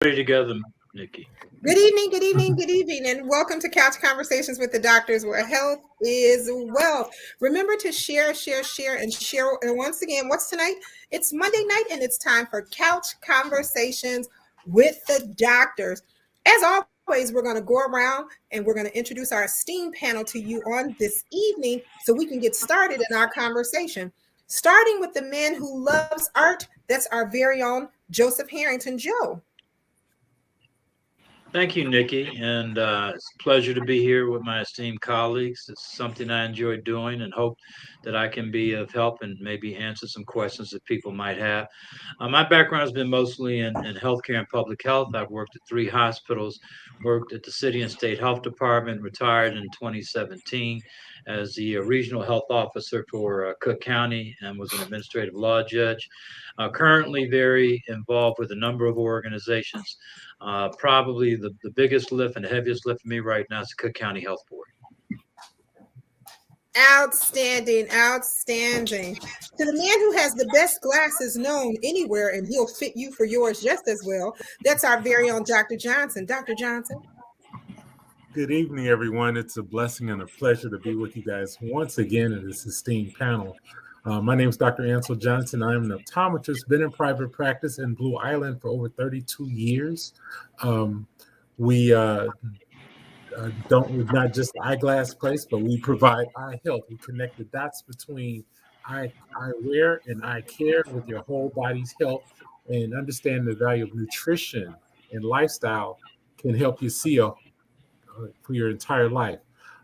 Ready together, Nikki. Good evening, good evening, good evening, and welcome to Couch Conversations with the Doctors, where health is wealth. Remember to share, share, share, and share. And once again, what's tonight? It's Monday night, and it's time for Couch Conversations with the Doctors. As always, we're going to go around and we're going to introduce our esteemed panel to you on this evening so we can get started in our conversation. Starting with the man who loves art, that's our very own Joseph Harrington. Joe. Thank you, Nikki, and it's a pleasure to be here with my esteemed colleagues. It's something I enjoy doing, and hope that I can be of help and maybe answer some questions that people might have. My background has been mostly in healthcare and public health. I've worked at three hospitals, worked at the city and state health department, retired in 2017 as the regional health officer for Cook County, and was an administrative law judge. Currently, very involved with a number of organizations. Probably the biggest lift and the heaviest lift for me right now is the Cook County Health Board. Outstanding, outstanding. To the man who has the best glasses known anywhere, and he'll fit you for yours just as well, that's our very own Dr. Johnson. Dr. Johnson. Good evening, everyone. It's a blessing and a pleasure to be with you guys once again in this esteemed panel. My name is Dr. Ansel Johnson. I am an optometrist, been in private practice in Blue Island for over 32 years. We we're not just eyeglass place, but we provide eye health. We connect the dots between eyewear and eye care with your whole body's health, and understand the value of nutrition and lifestyle can help you see for your entire life.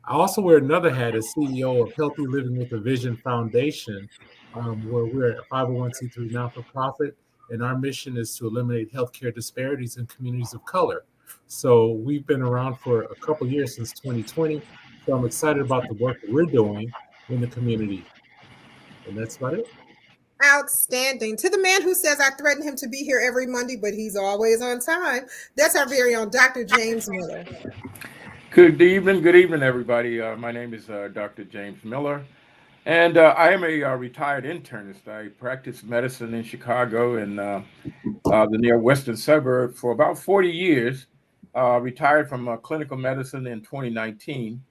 I also wear another hat as CEO of Healthy Living with a Vision Foundation, where we're a 501c3 non-for-profit, and our mission is to eliminate healthcare disparities in communities of color. So we've been around for a couple years, since 2020. So I'm excited about the work that we're doing in the community. And that's about it. Outstanding. To the man who says I threaten him to be here every Monday, but he's always on time, that's our very own Dr. James Miller. Good evening, everybody. My name is Dr. James Miller, and I am a retired internist. I practiced medicine in Chicago and the near western suburb for about 40 years. Retired from clinical medicine in 2019,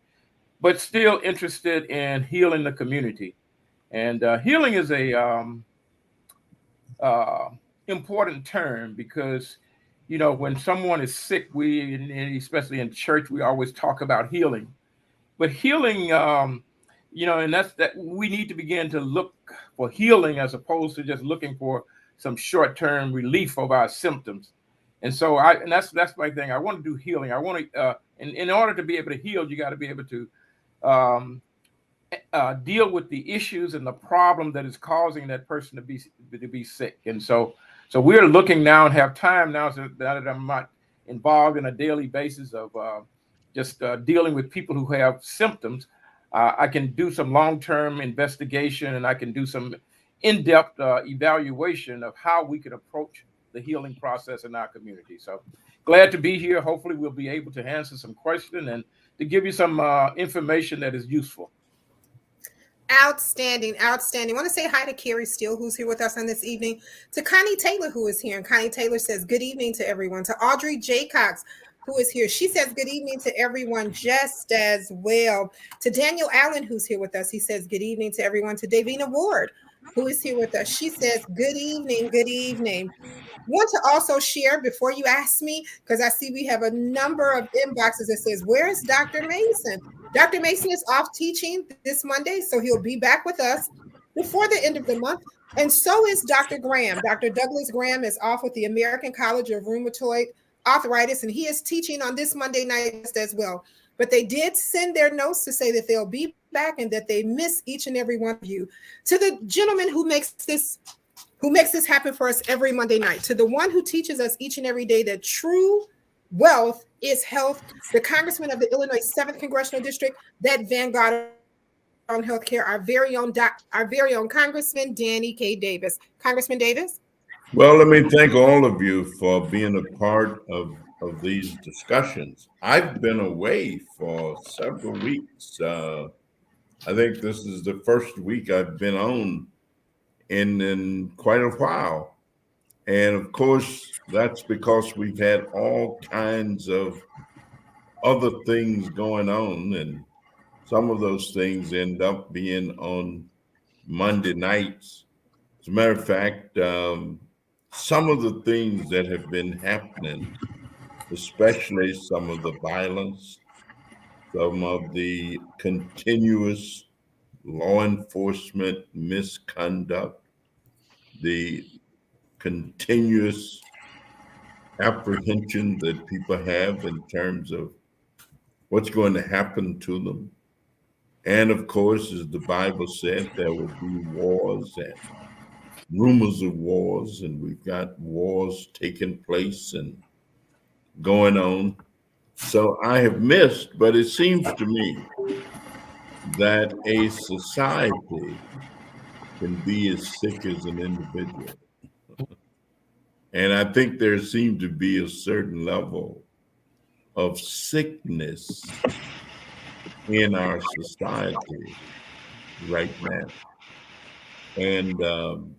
but still interested in healing the community. And healing is a uh, important term because when someone is sick, and especially in church, we always talk about healing. But healing, and that's that we need to begin to look for healing as opposed to just looking for some short-term relief of our symptoms. And that's my thing. I want to do healing. I want to, in order to be able to heal, you got to be able to um, deal with the issues and the problem that is causing that person to be sick. And so we're looking now and have time now, so that I'm not involved in a daily basis of just dealing with people who have symptoms. I can do some long-term investigation, and I can do some in-depth evaluation of how we can approach the healing process in our community. So glad to be here. Hopefully we'll be able to answer some questions and to give you some information that is useful. Outstanding, outstanding. I want to say hi to Carrie Steele, who's here with us on this evening, to Connie Taylor, who is here. And Connie Taylor says, good evening to everyone. To Audrey J. Cox, who is here. She says, good evening to everyone just as well. To Daniel Allen, who's here with us. He says, good evening to everyone. To Davina Ward, who is here with us. She says, good evening, good evening. Want to also share before you ask me, because I see we have a number of inboxes that says, where is Dr. Mason? Dr. Mason is off teaching this Monday, so he'll be back with us before the end of the month. And so is Dr. Graham. Dr. Douglas Graham is off with the American College of Rheumatoid Arthritis, and he is teaching on this Monday night just as well. But they did send their notes to say that they'll be back and that they miss each and every one of you. To the gentleman who makes this happen for us every Monday night, to the one who teaches us each and every day that true wealth is health, the congressman of the Illinois 7th Congressional District, that vanguard on healthcare, our very own Congressman Danny K. Davis. Congressman Davis? Well, let me thank all of you for being a part of these discussions. I've been away for several weeks. I think this is the first week I've been on in quite a while. And of course, that's because we've had all kinds of other things going on. And some of those things end up being on Monday nights. As a matter of fact, some of the things that have been happening, especially some of the violence, some of the continuous law enforcement misconduct, the continuous apprehension that people have in terms of what's going to happen to them. And of course, as the Bible said, there will be wars and rumors of wars, and we've got wars taking place and going on. So I have missed, but it seems to me that a society can be as sick as an individual. And I think there seems to be a certain level of sickness in our society right now. And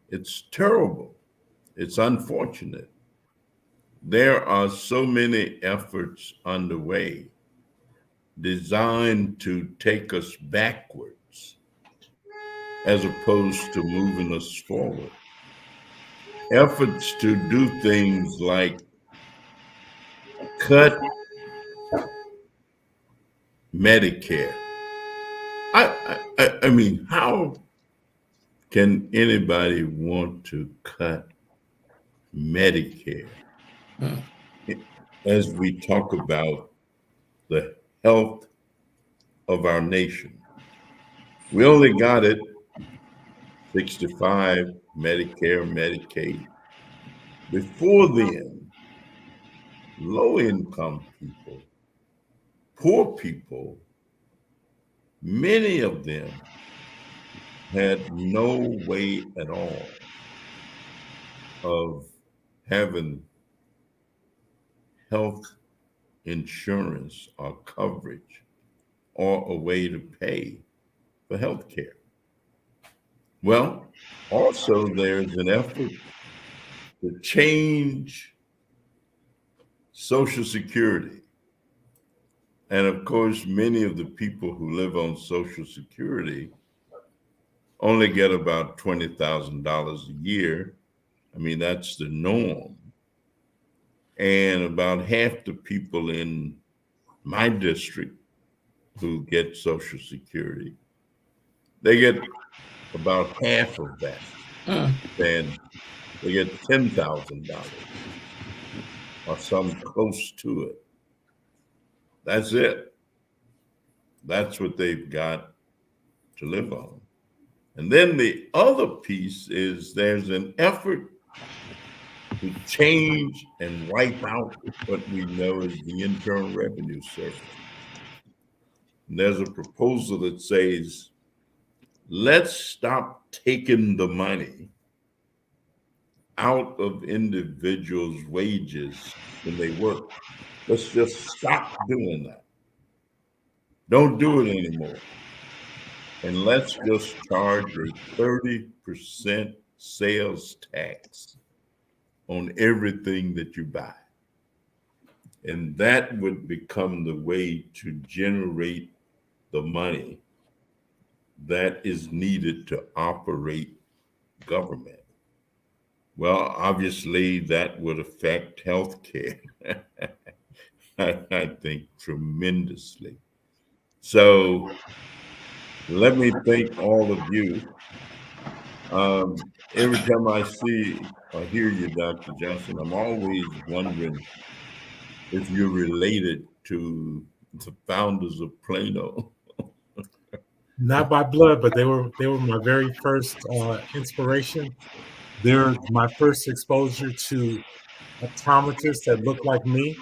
it's terrible. It's unfortunate. There are so many efforts underway designed to take us backwards as opposed to moving us forward. Efforts to do things like cut Medicare. I mean, how can anybody want to cut Medicare as we talk about the health of our nation? We only got it 65, Medicare, Medicaid. Before then, low income people, poor people, many of them had no way at all of having health insurance or coverage or a way to pay for health care. Well, also there's an effort to change Social Security. And of course, many of the people who live on Social Security only get about $20,000 a year. I mean, that's the norm. And about half the people in my district who get Social Security, they get about half of that. And they get $10,000 or some close to it. That's it. That's what they've got to live on. And then the other piece is there's an effort to change and wipe out what we know as the Internal Revenue Service. And there's a proposal that says, let's stop taking the money out of individuals' wages when they work. Let's just stop doing that. Don't do it anymore. And let's just charge a 30% sales tax on everything that you buy. And that would become the way to generate the money that is needed to operate government. Well, obviously, that would affect healthcare, I think, tremendously. So let me thank all of you. Every time I see or hear you, Dr. Johnson, I'm always wondering if you're related to the founders of Plano. Not by blood, but they were my very first inspiration. They're my first exposure to optometrists that look like me,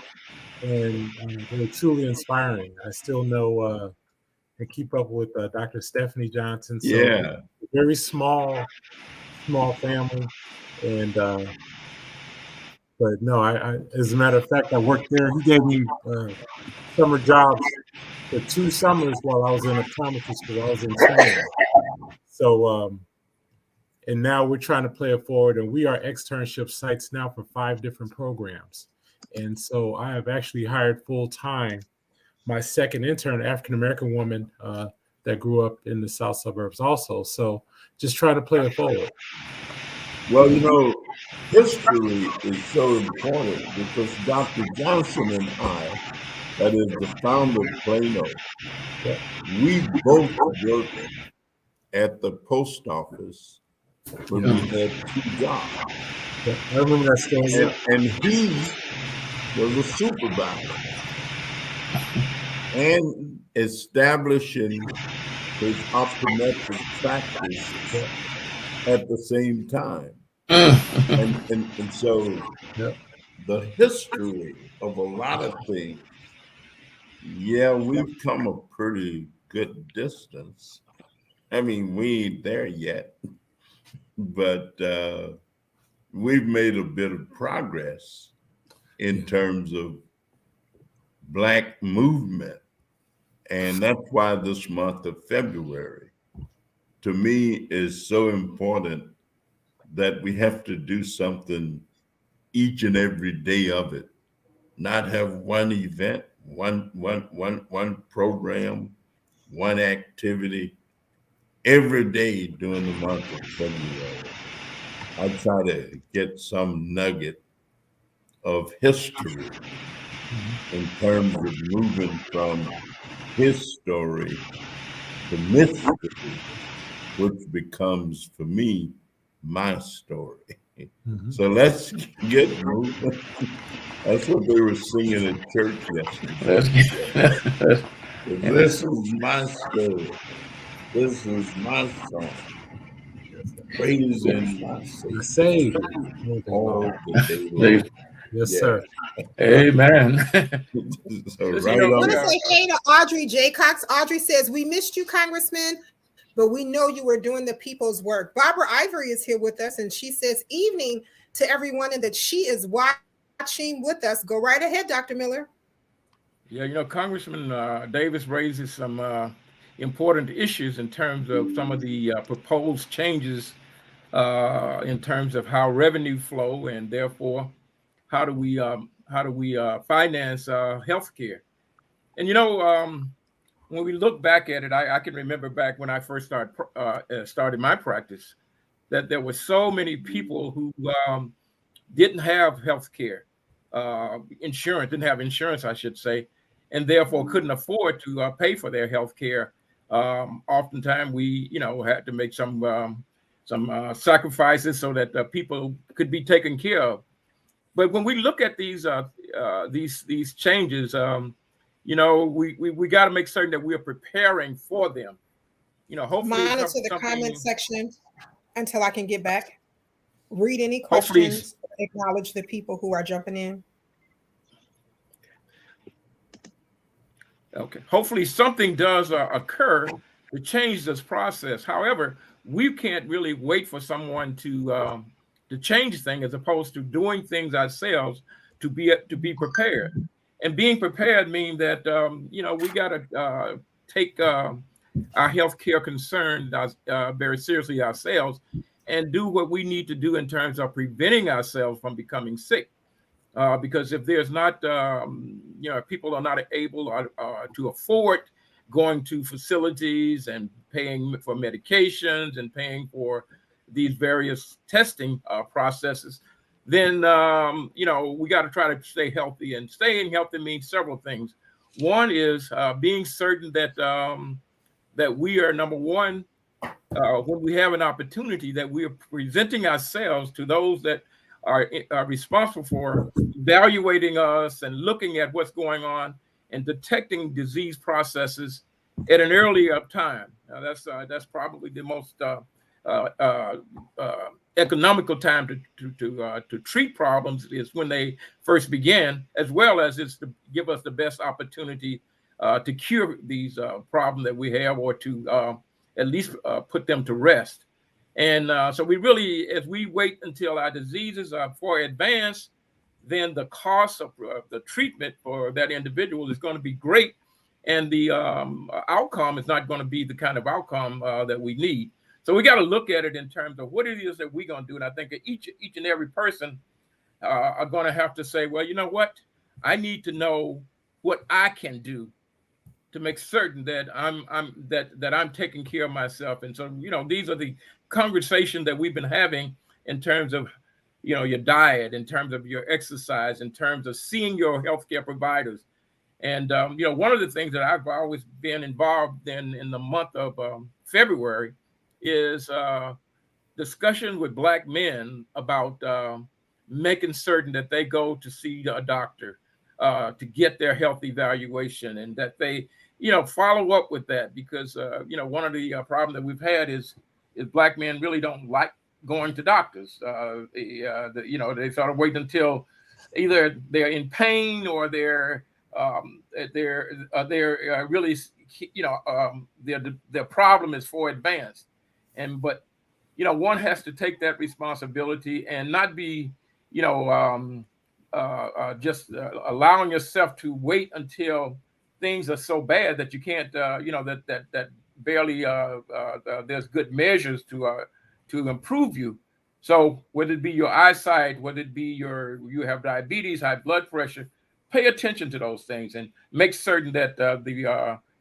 and they were truly inspiring. I still know and keep up with Dr. Stephanie Johnson. So Yeah. very small family, and but no, I as a matter of fact, I worked there. He gave me summer jobs for 2 summers while I was in optometry school. I was in training. So And now we're trying to play it forward, and we are externship sites now for 5 different programs. And so I have actually hired full time my second intern, African American woman that grew up in the south suburbs also. So just trying to play it forward. Well, history is so important because Dr. Johnson and I, that is the founder of Plano, we both worked at the post office when we had 2 jobs. Yeah, I remember that story. And he was a supervisor and establishing his optometric practice at the same time. And so the history of a lot of things, we've come a pretty good distance. I mean, we ain't there yet, but we've made a bit of progress in terms of Black movement. And that's why this month of February, to me, is so important that we have to do something each and every day of it, not have one event, one program, one activity. Every day during the month of February, I try to get some nugget of history in terms of moving from his story to mystery, which becomes for me my story. So let's get moving. That's what they were singing in church yesterday. This is my story. This is my song. Praising my Savior all the day long. Yes, sir. Amen. So I want to say hey to Audrey J. Cox. Audrey says, we missed you, Congressman, but we know you were doing the people's work. Barbara Ivory is here with us, and she says, evening to everyone, and that she is watching with us. Go right ahead, Dr. Miller. Yeah, Congressman Davis raises some important issues in terms of some of the proposed changes in terms of how revenue flow, and therefore how do we finance healthcare. And when we look back at it, I can remember back when I first started my practice, that there were so many people who didn't have healthcare insurance, didn't have insurance, I should say, and therefore couldn't afford to pay for their healthcare. Oftentimes, we had to make some sacrifices so that people could be taken care of. But when we look at these changes, we got to make certain that we are preparing for them. Hopefully, monitor the comment section until I can get back. Read any questions. Acknowledge the people who are jumping in. Okay. Hopefully, something does occur to change this process. However, we can't really wait for someone to change things, as opposed to doing things ourselves to be prepared. And being prepared means that we got to take our healthcare concerns very seriously ourselves, and do what we need to do in terms of preventing ourselves from becoming sick. Because if there's not, people are not able to afford going to facilities and paying for medications and paying for these various testing processes, then we got to try to stay healthy. And staying healthy means several things. One is being certain that we are, number one, when we have an opportunity, that we are presenting ourselves to those that are responsible for evaluating us and looking at what's going on and detecting disease processes at an earlier time. Now, that's probably the most economical time to treat problems, is when they first begin, as well as it's to give us the best opportunity to cure these problems that we have, or to at least put them to rest. And so we really, as we wait until our diseases are far advanced, then the cost of the treatment for that individual is going to be great, and the outcome is not going to be the kind of outcome that we need. So we got to look at it in terms of what it is that we're going to do. And I think that each and every person are going to have to say, well, you know what? I need to know what I can do to make certain that I'm taking care of myself. And so, these are the conversations that we've been having in terms of, your diet, in terms of your exercise, in terms of seeing your healthcare providers. And one of the things that I've always been involved in the month of February is discussion with Black men about making certain that they go to see a doctor to get their health evaluation, and that they, follow up with that, because one of the problems that we've had is Black men really don't like going to doctors. They sort of wait until either they're in pain or they're really, their problem is for advanced. But one has to take that responsibility and not be, just allowing yourself to wait until things are so bad that you can't, that barely there's good measures to improve you. So whether it be your eyesight, whether it be you have diabetes, high blood pressure, pay attention to those things and make certain that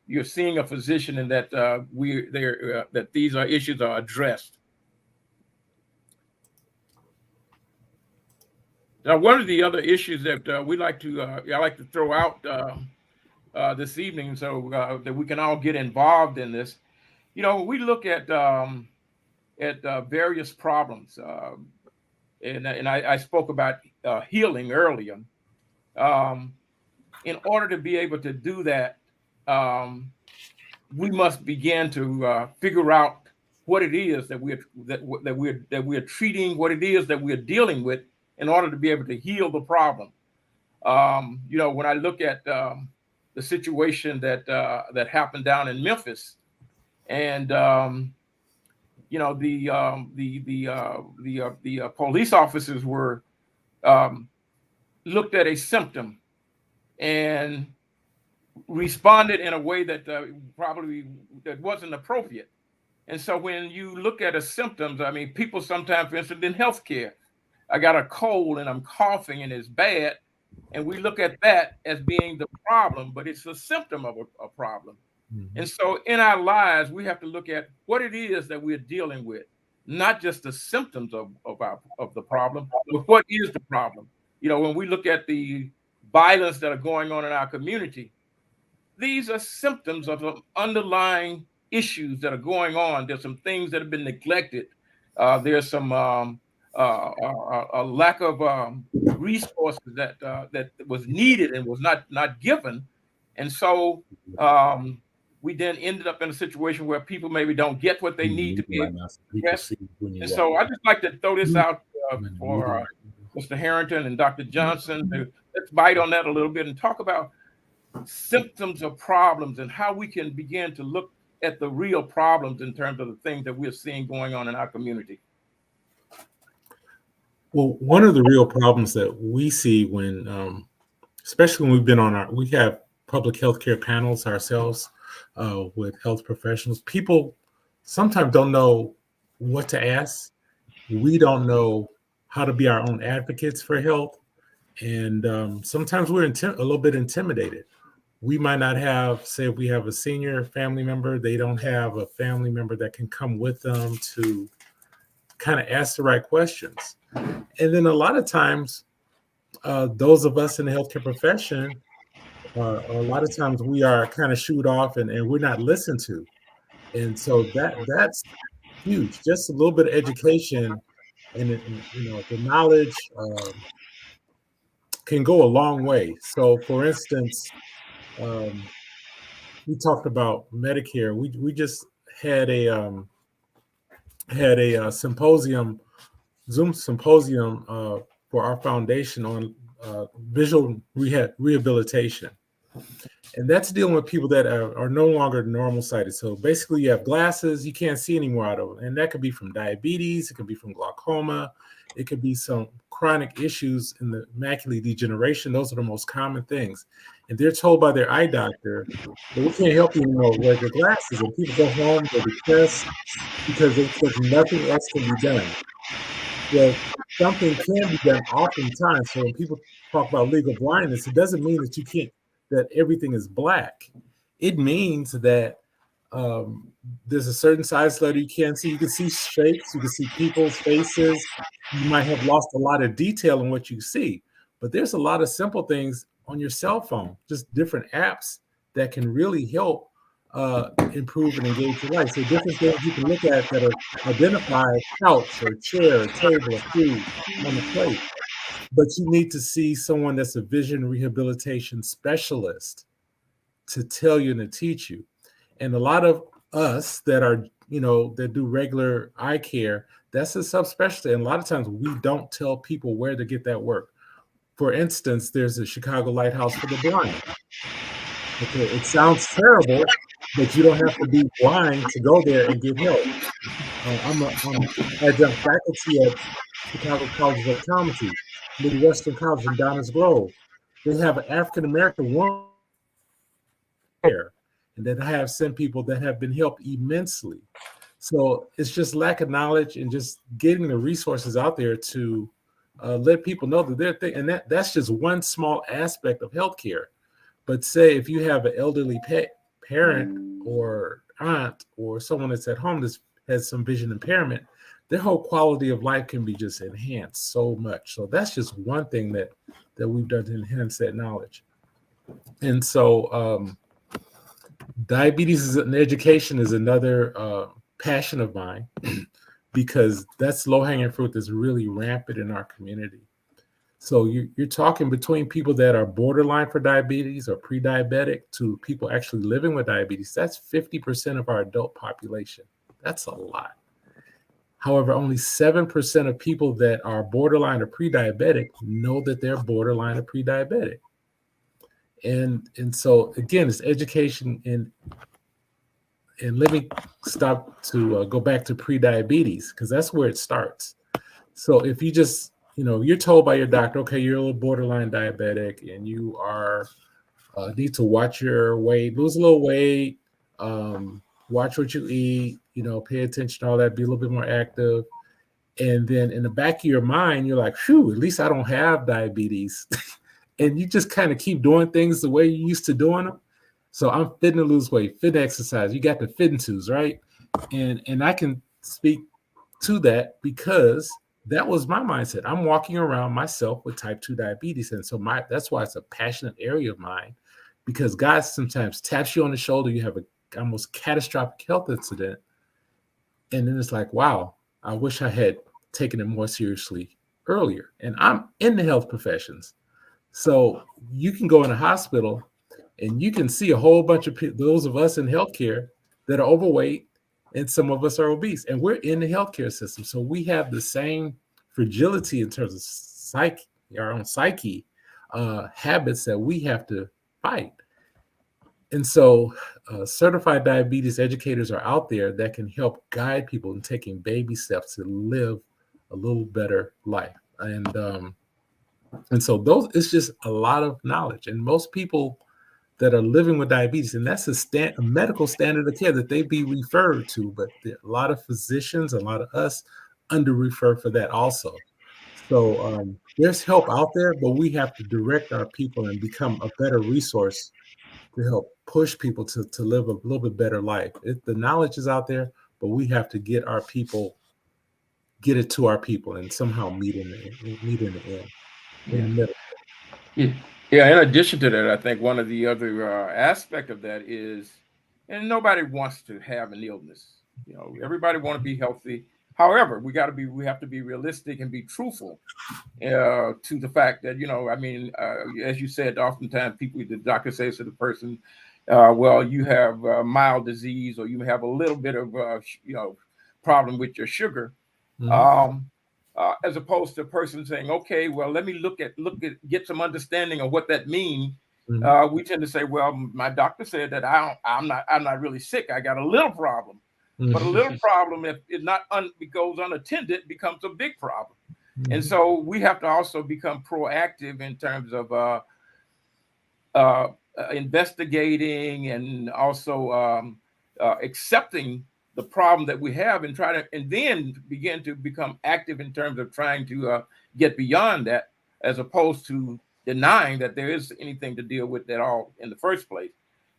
you're seeing a physician, and that that these issues are addressed. Now, one of the other issues that I like to throw out this evening, so that we can all get involved in this. We look at various problems, and I spoke about healing earlier. In order to be able to do that, we must begin to figure out what it is that we're treating, what it is that we're dealing with, in order to be able to heal the problem. When I look at the situation that happened down in Memphis, and the police officers were looked at a symptom and responded in a way that probably that wasn't appropriate. And so when you look at a symptoms, I mean, people sometimes, for instance, in healthcare, I got a cold and I'm coughing and it's bad, and we look at that as being the problem, but it's a symptom of a problem. Mm-hmm. And so in our lives, we have to look at what it is that we're dealing with, not just the symptoms of the problem, but what is the problem. When we look at the violence that are going on in our community, these are symptoms of the underlying issues that are going on. There's some things that have been neglected. There's some a lack of resources that was needed and was not given. And so we then ended up in a situation where people maybe don't get what they need to be addressed. And so I just like to throw this out for Mr. Harrington and Dr. Johnson. Let's bite on that a little bit and talk about symptoms of problems and how we can begin to look at the real problems in terms of the things that we're seeing going on in our community. Well, one of the real problems that we see when, especially when we've been we have public healthcare panels ourselves with health professionals. People sometimes don't know what to ask. We don't know how to be our own advocates for health. And sometimes we're a little bit intimidated. We might not have, say, if we have a senior family member, they don't have a family member that can come with them to kind of ask the right questions. And then a lot of times, those of us in the healthcare profession, a lot of times we are kind of shooed off and we're not listened to. And so that's huge. Just a little bit of education and the knowledge can go a long way. So for instance, we talked about Medicare. We just had a symposium, Zoom symposium for our foundation on visual rehabilitation. And that's dealing with people that are no longer normal sighted. So basically you have glasses, you can't see anymore out of them. And that could be from diabetes, it could be from glaucoma, it could be some chronic issues in the macular degeneration. Those are the most common things. And they're told by their eye doctor that we can't help you anymore with your glasses. And people go home, they're depressed because they think nothing else can be done. Well, something can be done oftentimes. So when people talk about legal blindness, it doesn't mean that you can't, that everything is black. It means that there's a certain size letter you can't see. You can see shapes, you can see people's faces. You might have lost a lot of detail in what you see, but there's a lot of simple things on your cell phone, just different apps that can really help improve and engage your life. So different things you can look at that are identify couch or chair, or table, or food on the plate. But you need to see someone that's a vision rehabilitation specialist to tell you and to teach you. And a lot of us that are, that do regular eye care, that's a subspecialty. And a lot of times we don't tell people where to get that work. For instance, there's a Chicago Lighthouse for the Blind. Okay, it sounds terrible, but you don't have to be blind to go there and get help. I'm adjunct faculty at Chicago College of Optometry, Midwestern College in Downers Grove. They have an African American woman there, and that have sent people that have been helped immensely. So it's just lack of knowledge and just getting the resources out there to let people know that they're and that's just one small aspect of healthcare. But say if you have an elderly parent or aunt or someone that's at home that has some vision impairment, their whole quality of life can be just enhanced so much. So that's just one thing that we've done to enhance that knowledge. And so diabetes and education is another passion of mine because that's low-hanging fruit that's really rampant in our community. So you're talking between people that are borderline for diabetes or pre-diabetic to people actually living with diabetes. That's 50% of our adult population. That's a lot. However, only 7% of people that are borderline or pre-diabetic know that they're borderline or pre-diabetic. And so again, it's education and let me stop to go back to pre-diabetes because that's where it starts. So if you just, you're told by your doctor, okay, you're a little borderline diabetic and you are need to watch your weight, lose a little weight, watch what you eat, pay attention to all that, be a little bit more active. And then in the back of your mind, you're like, phew, at least I don't have diabetes. And you just kind of keep doing things the way you used to doing them. So I'm fitting to lose weight, fit to exercise. You got the fitting twos, right? And I can speak to that because that was my mindset. I'm walking around myself with type 2 diabetes. And so that's why it's a passionate area of mine, because God sometimes taps you on the shoulder. You have a almost catastrophic health incident. And then it's like, wow, I wish I had taken it more seriously earlier. And I'm in the health professions. So you can go in a hospital and you can see a whole bunch of those of us in healthcare that are overweight, and some of us are obese, and we're in the healthcare system. So we have the same fragility in terms of our own psyche, habits that we have to fight. And so certified diabetes educators are out there that can help guide people in taking baby steps to live a little better life. And so it's just a lot of knowledge. And most people that are living with diabetes, and that's a medical standard of care that they be referred to, but a lot of physicians, a lot of us under-refer for that also. So there's help out there, but we have to direct our people and become a better resource to help push people to live a little bit better life. The knowledge is out there, but we have to get it to our people and somehow meet in the end. Yeah. In addition to that, I think one of the other aspect of that is, and nobody wants to have an illness. Everybody want to be healthy. However, we have to be realistic and be truthful to the fact that as you said, oftentimes the doctor says to the person, well, you have mild disease, or you have a little bit of problem with your sugar. Mm-hmm. As opposed to a person saying, okay, well, let me look at get some understanding of what that means. Mm-hmm. We tend to say, well, my doctor said that I'm not really sick. I got a little problem, mm-hmm. But a little problem, if it goes unattended, becomes a big problem. And Mhm. so we have to also become proactive in terms of uh, investigating and also accepting the problem that we have and try to, and then begin to become active in terms of trying to get beyond that, as opposed to denying that there is anything to deal with at all in the first place.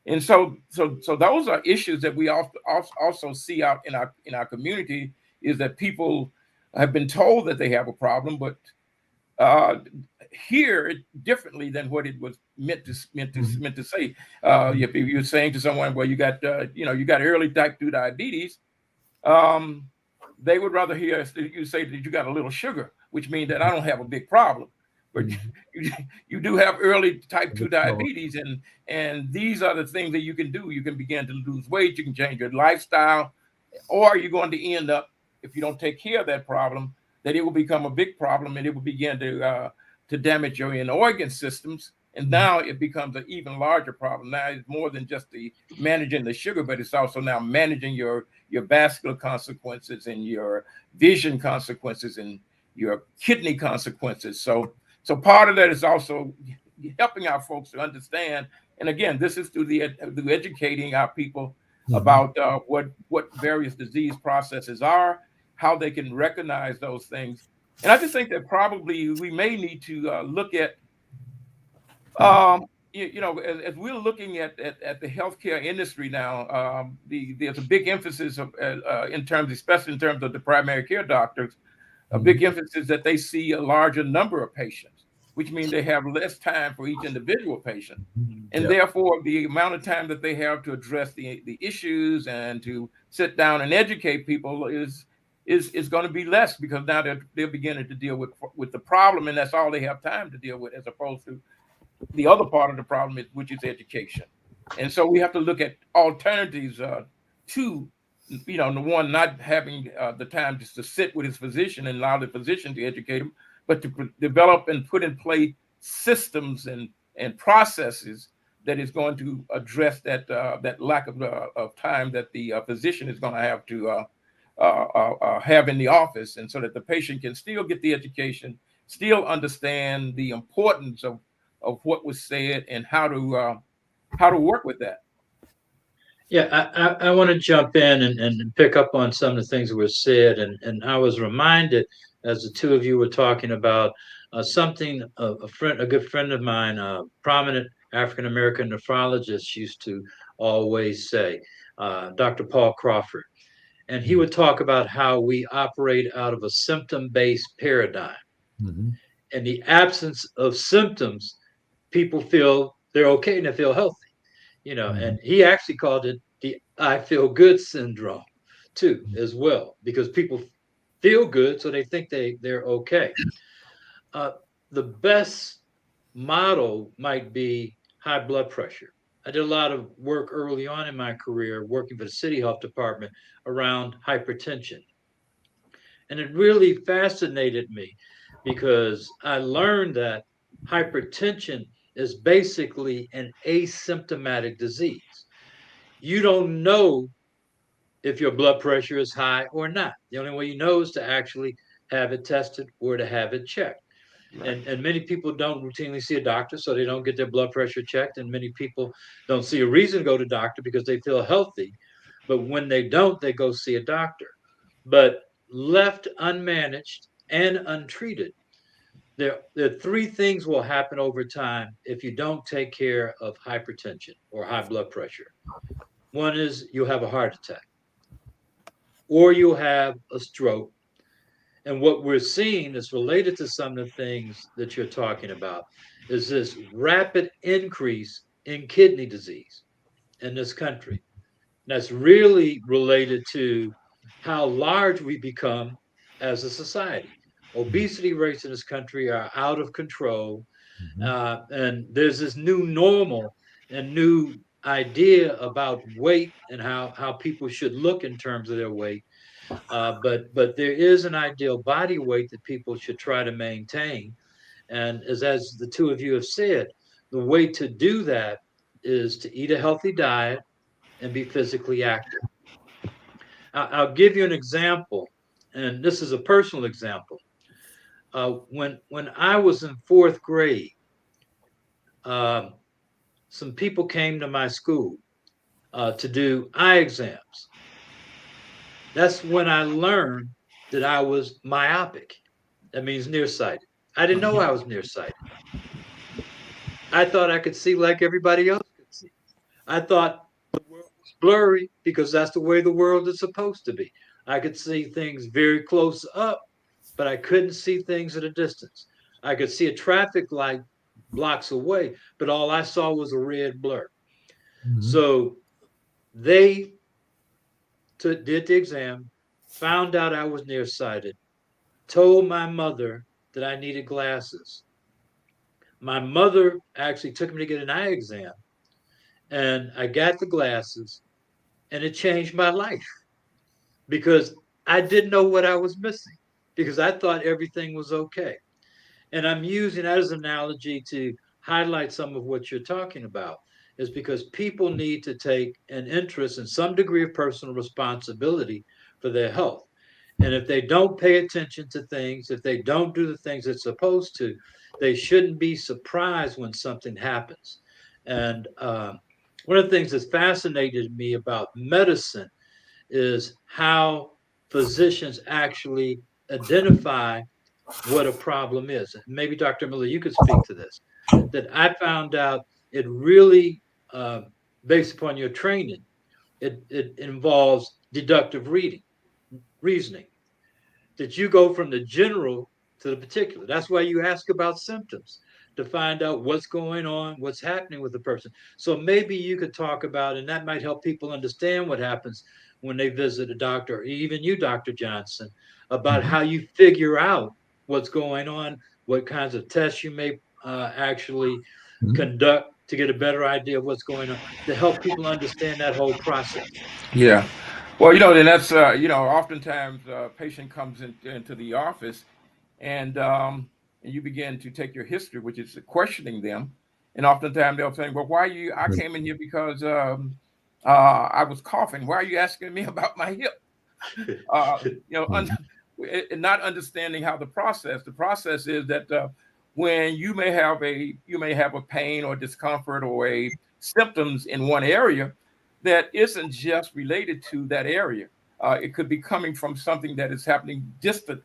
And so those are issues that we also see out in our community, is that people have been told that they have a problem, but uh, hear it differently than what it was Mhm. meant to say. Mhm. If you're saying to someone, well, you got early type 2 diabetes, um, they would rather hear you say that you got a little sugar, which means that I don't have a big problem. But Mhm. you, you do have early type 2 So, diabetes, and these are the things that you can do. You can begin to lose weight, you can change your lifestyle, or you're going to end up, if you don't take care of that problem, that it will become a big problem and it will begin to damage your inner organ systems. And mhm. now it becomes an even larger problem. Now it's more than just the managing the sugar, but it's also now managing your vascular consequences and your vision consequences and your kidney consequences. So part of that is also helping our folks to understand. And again, this is through educating our people Mhm. about what various disease processes are, how they can recognize those things. And I just think that probably we may need to look at, as we're looking at the healthcare industry now, there's a big emphasis in terms, especially in terms of the primary care doctors, a Mhm. big emphasis that they see a larger number of patients, which means they have less time for each individual patient. Mhm. And Yeah. therefore, the amount of time that they have to address the issues and to sit down and educate people is going to be less, because now they're beginning to deal with the problem, and that's all they have time to deal with, as opposed to the other part of the problem, which is education. And so we have to look at alternatives to, the one not having the time just to sit with his physician and allow the physician to educate him, but to develop and put in place systems and processes that is going to address that lack of time that the physician is going to have to have in the office, and so that the patient can still get the education, still understand the importance of what was said and how to work with that. Yeah, I want to jump in and pick up on some of the things that were said. And I was reminded, as the two of you were talking about, something a good friend of mine, a prominent African American nephrologist, used to always say, Dr. Paul Crawford. And he Mhm. would talk about how we operate out of a symptom based paradigm. Mhm. In the absence of symptoms, people feel they're okay and they feel healthy, Mhm. and he actually called it the I feel good syndrome too, as well, because people feel good, so they think they're okay. Uh, the best model might be high blood pressure. I did a lot of work early on in my career working for the city health department around hypertension. And it really fascinated me because I learned that hypertension is basically an asymptomatic disease. You don't know if your blood pressure is high or not. The only way you know is to actually have it tested or to have it checked. Right. And many people don't routinely see a doctor, so they don't get their blood pressure checked. And many people don't see a reason to go to doctor because they feel healthy. But when they don't, they go see a doctor. But left unmanaged and untreated, there are three things will happen over time if you don't take care of hypertension or high blood pressure. One is you'll have a heart attack or you'll have a stroke. And what we're seeing is related to some of the things that you're talking about is this rapid increase in kidney disease in this country. That's really related to how large we become as a society. Obesity rates in this country are out of control. Mhm. And there's this new normal and new idea about weight and how people should look in terms of their weight. But there is an ideal body weight that people should try to maintain. And as the two of you have said, the way to do that is to eat a healthy diet and be physically active. I'll give you an example, and this is a personal example. When I was in fourth grade, um, some people came to my school to do eye exams. That's when I learned that I was myopic. That means nearsighted. I didn't know I was nearsighted. I thought I could see like everybody else could see. I thought the world was blurry because that's the way the world is supposed to be. I could see things very close up, but I couldn't see things at a distance. I could see a traffic light blocks away, but all I saw was a red blur. Mhm. So they did the exam, found out I was nearsighted, told my mother that I needed glasses. My mother actually took me to get an eye exam, and I got the glasses, and it changed my life because I didn't know what I was missing because I thought everything was okay. And I'm using that as an analogy to highlight some of what you're talking about, is because people need to take an interest in some degree of personal responsibility for their health. And if they don't pay attention to things, if they don't do the things they're supposed to, they shouldn't be surprised when something happens. And one of the things that's fascinated me about medicine is how physicians actually identify what a problem is. Maybe Dr. Miller, you could speak to this. That I found out it really, uh, based upon your training, it involves deductive reasoning. That you go from the general to the particular. That's why you ask about symptoms to find out what's going on, what's happening with the person. So maybe you could talk about, and that might help people understand what happens when they visit a doctor, or even you, Dr. Johnson, about Mhm. how you figure out what's going on, what kinds of tests you may actually Mhm. conduct to get a better idea of what's going on, to help people understand that whole process. Yeah. Well, then that's oftentimes a patient comes into the office, and you begin to take your history, which is questioning them, and oftentimes they'll say, "Well, why you? I came in here because I was coughing. Why are you asking me about my hip?" Uh, you know, un- Mhm. and not understanding how the process is that when you may have a pain or discomfort or a symptoms in one area that isn't just related to that area. It could be coming from something that is happening distant,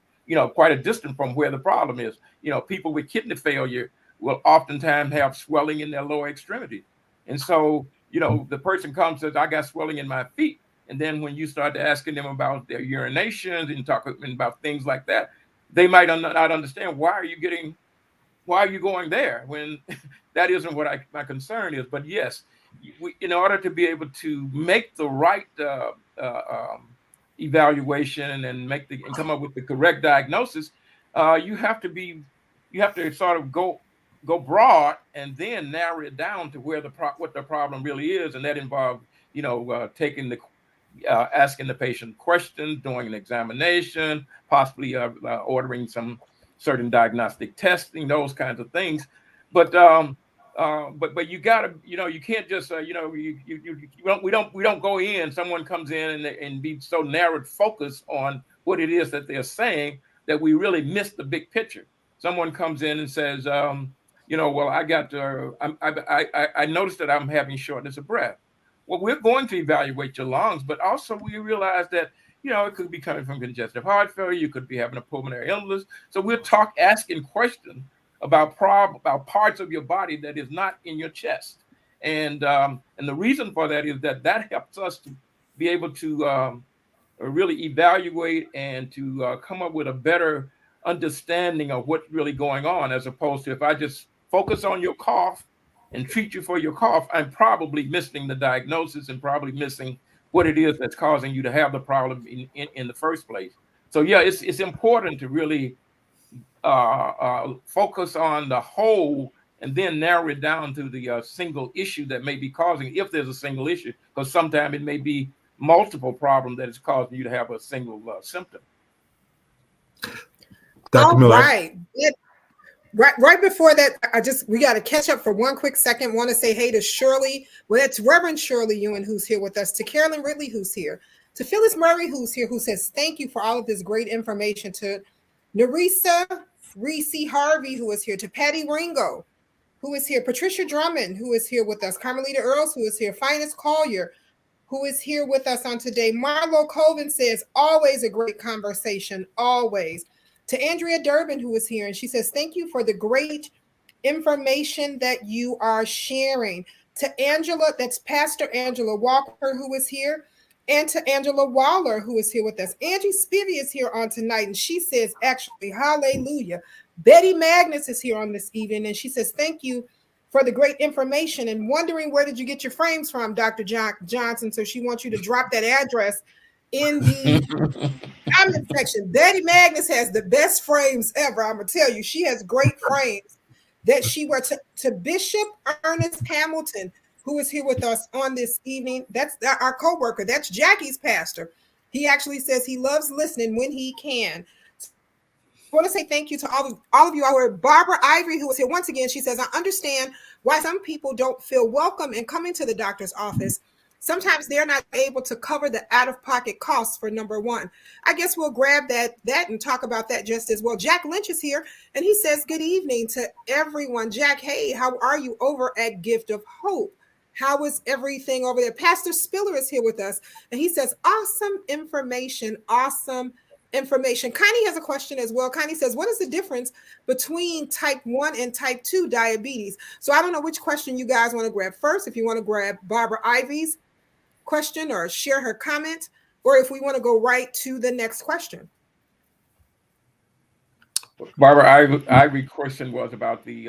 quite a distance from where the problem is. People with kidney failure will oftentimes have swelling in their lower extremity. And so, the person comes and says, I got swelling in my feet. And then when you start asking them about their urinations and talking about things like that, they might not understand why are you going there when that isn't what my concern is. But yes, in order to be able to make the right evaluation and come up with the correct diagnosis, you have to sort of go broad and then narrow it down to what the problem really is, and that involves taking the asking the patient questions, doing an examination, possibly ordering some certain diagnostic testing, those kinds of things. But but you gotta, you can't just we don't go in. Someone comes in and be so narrowed focused on what it is that they're saying that we really miss the big picture. Someone comes in and says, well, I got I noticed that I'm having shortness of breath. Well, we're going to evaluate your lungs, but also we realize that it could be coming from congestive heart failure. You could be having a pulmonary illness. So we'll asking questions about parts of your body that is not in your chest, and the reason for that is that helps us to be able to really evaluate and to come up with a better understanding of what's really going on, as opposed to if I just focus on your cough and treat you for your cough, I'm probably missing the diagnosis and probably missing what it is that's causing you to have the problem in the first place. So yeah, it's important to really focus on the whole and then narrow it down to the single issue that may be causing, if there's a single issue, because sometimes it may be multiple problems that is causing you to have a single symptom. Dr. All Miller, right. Right before that, we got to catch up for one quick second. Want to say hey to Shirley. Well, it's Reverend Shirley Ewan who's here with us, to Carolyn Ridley who's here, to Phyllis Murray who's here, who says thank you for all of this great information, to Narisa Reese Harvey, who is here, to Patty Ringo, who is here, Patricia Drummond, who is here with us, Carmelita Earls, who is here, Finest Collier, who is here with us on today. Marlo Colvin says, always a great conversation, always. To Andrea Durbin, who is here, and she says, thank you for the great information that you are sharing. To Angela, that's Pastor Angela Walker, who is here, and to Angela Waller, who is here with us. Angie Spivey is here on tonight, and she says, actually, hallelujah. Betty Magnus is here on this evening, and she says, thank you for the great information and wondering where did you get your frames from, Dr. Johnson. So she wants you to drop that address in the comment section. Betty Magnus has the best frames ever. I'm going to tell you, she has great frames that she were to Bishop Ernest Hamilton, who is here with us on this evening. That's our co-worker. That's Jackie's pastor. He actually says he loves listening when he can. I want to say thank you to all of you out here. Barbara Ivory, who is here once again, she says, I understand why some people don't feel welcome in coming to the doctor's office. Sometimes they're not able to cover the out-of-pocket costs for number one. I guess we'll grab that and talk about that just as well. Jack Lynch is here, and he says, good evening to everyone. Jack, hey, how are you over at Gift of Hope? How is everything over there? Pastor Spiller is here with us, and he says, awesome information, awesome information. Connie has a question as well. Connie says, what is the difference between type 1 and type 2 diabetes? So I don't know which question you guys want to grab first. If you want to grab Barbara Ivy's question or share her comment, or if we want to go right to the next question. Barbara Ivory question was about the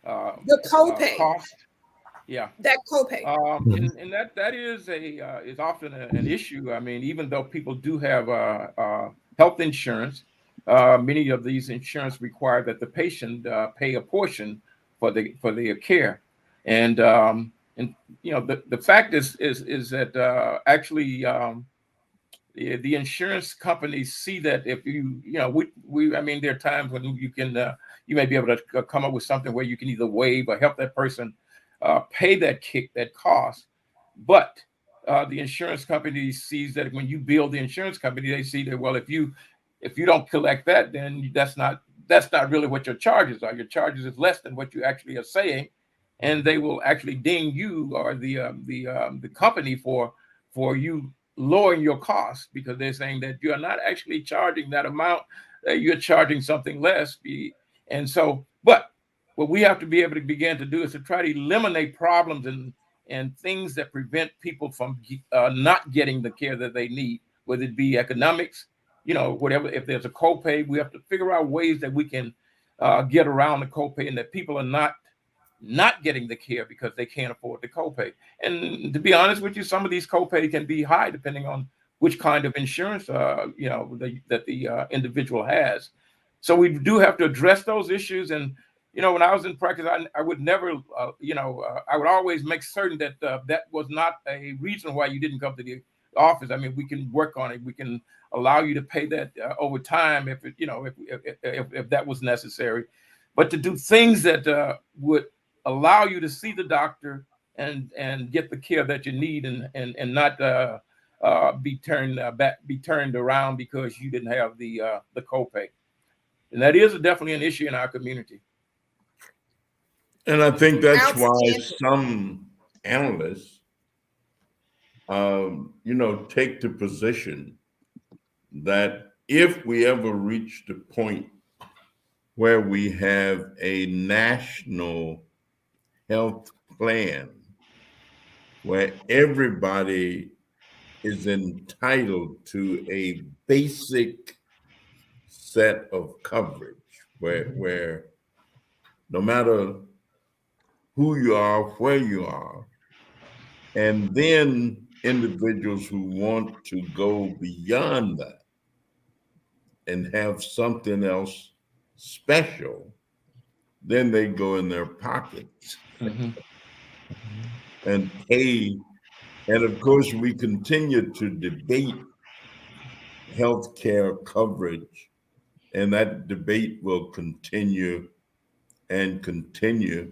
copay. Cost. Yeah, that copay. And that is often an issue. I mean, even though people do have health insurance, many of these insurance require that the patient pay a portion for their care, and you know the fact is that actually the insurance companies see that if we I mean there are times when you can you may be able to come up with something where you can either waive or help that person pay that cost, but the insurance company sees that when you bill the insurance company, they see that, well, if you don't collect that, then that's not really what your charges are. Your charges is less than what you actually are saying, and they will actually ding you or the company for you lowering your costs, because they're saying that you are not actually charging that amount, that you're charging something less. And so, but what we have to be able to begin to do is to try to eliminate problems and things that prevent people from not getting the care that they need, whether it be economics, whatever. If there's a copay, we have to figure out ways that we can get around the copay, and that people are not getting the care because they can't afford the copay. And to be honest with you, some of these copay can be high depending on which kind of insurance that the individual has. So we do have to address those issues. And when I was in practice, I would never, I would always make certain that that was not a reason why you didn't come to the office. I mean, we can work on it. We can allow you to pay that over time if that was necessary. But to do things that would allow you to see the doctor and get the care that you need, and not be turned around because you didn't have the copay. And that is definitely an issue in our community. And I think that's why some analysts, take the position that if we ever reach the point where we have a national health plan where everybody is entitled to a basic set of coverage, where no matter who you are, where you are, and then individuals who want to go beyond that and have something else special, then they go in their pockets and pay. And of course, we continue to debate healthcare coverage, and that debate will continue and continue.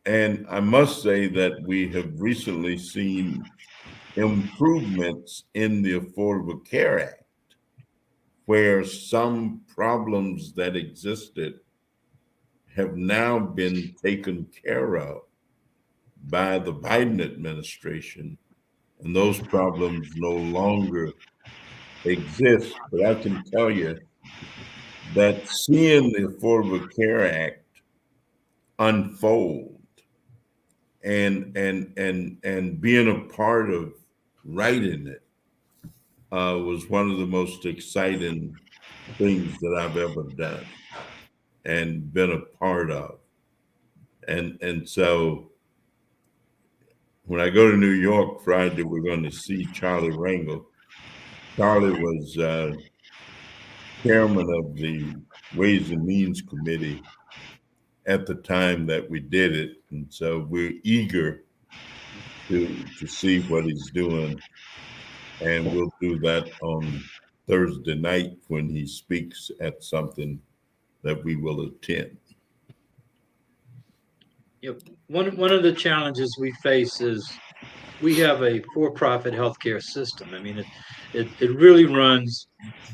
And I must say that we have recently seen improvements in the Affordable Care Act, where some problems that existed have now been taken care of by the Biden administration, and those problems no longer exist. But I can tell you that seeing the Affordable Care Act unfold and being a part of writing it was one of the most exciting things that I've ever done and been a part of. And so when I go to New York Friday, we're going to see Charlie Rangel. Charlie was chairman of the Ways and Means Committee at the time that we did it. And so we're eager to see what he's doing. And we'll do that on Thursday night when he speaks at something that we will attend. You know, one of the challenges we face is we have a for-profit healthcare system. I mean, it really runs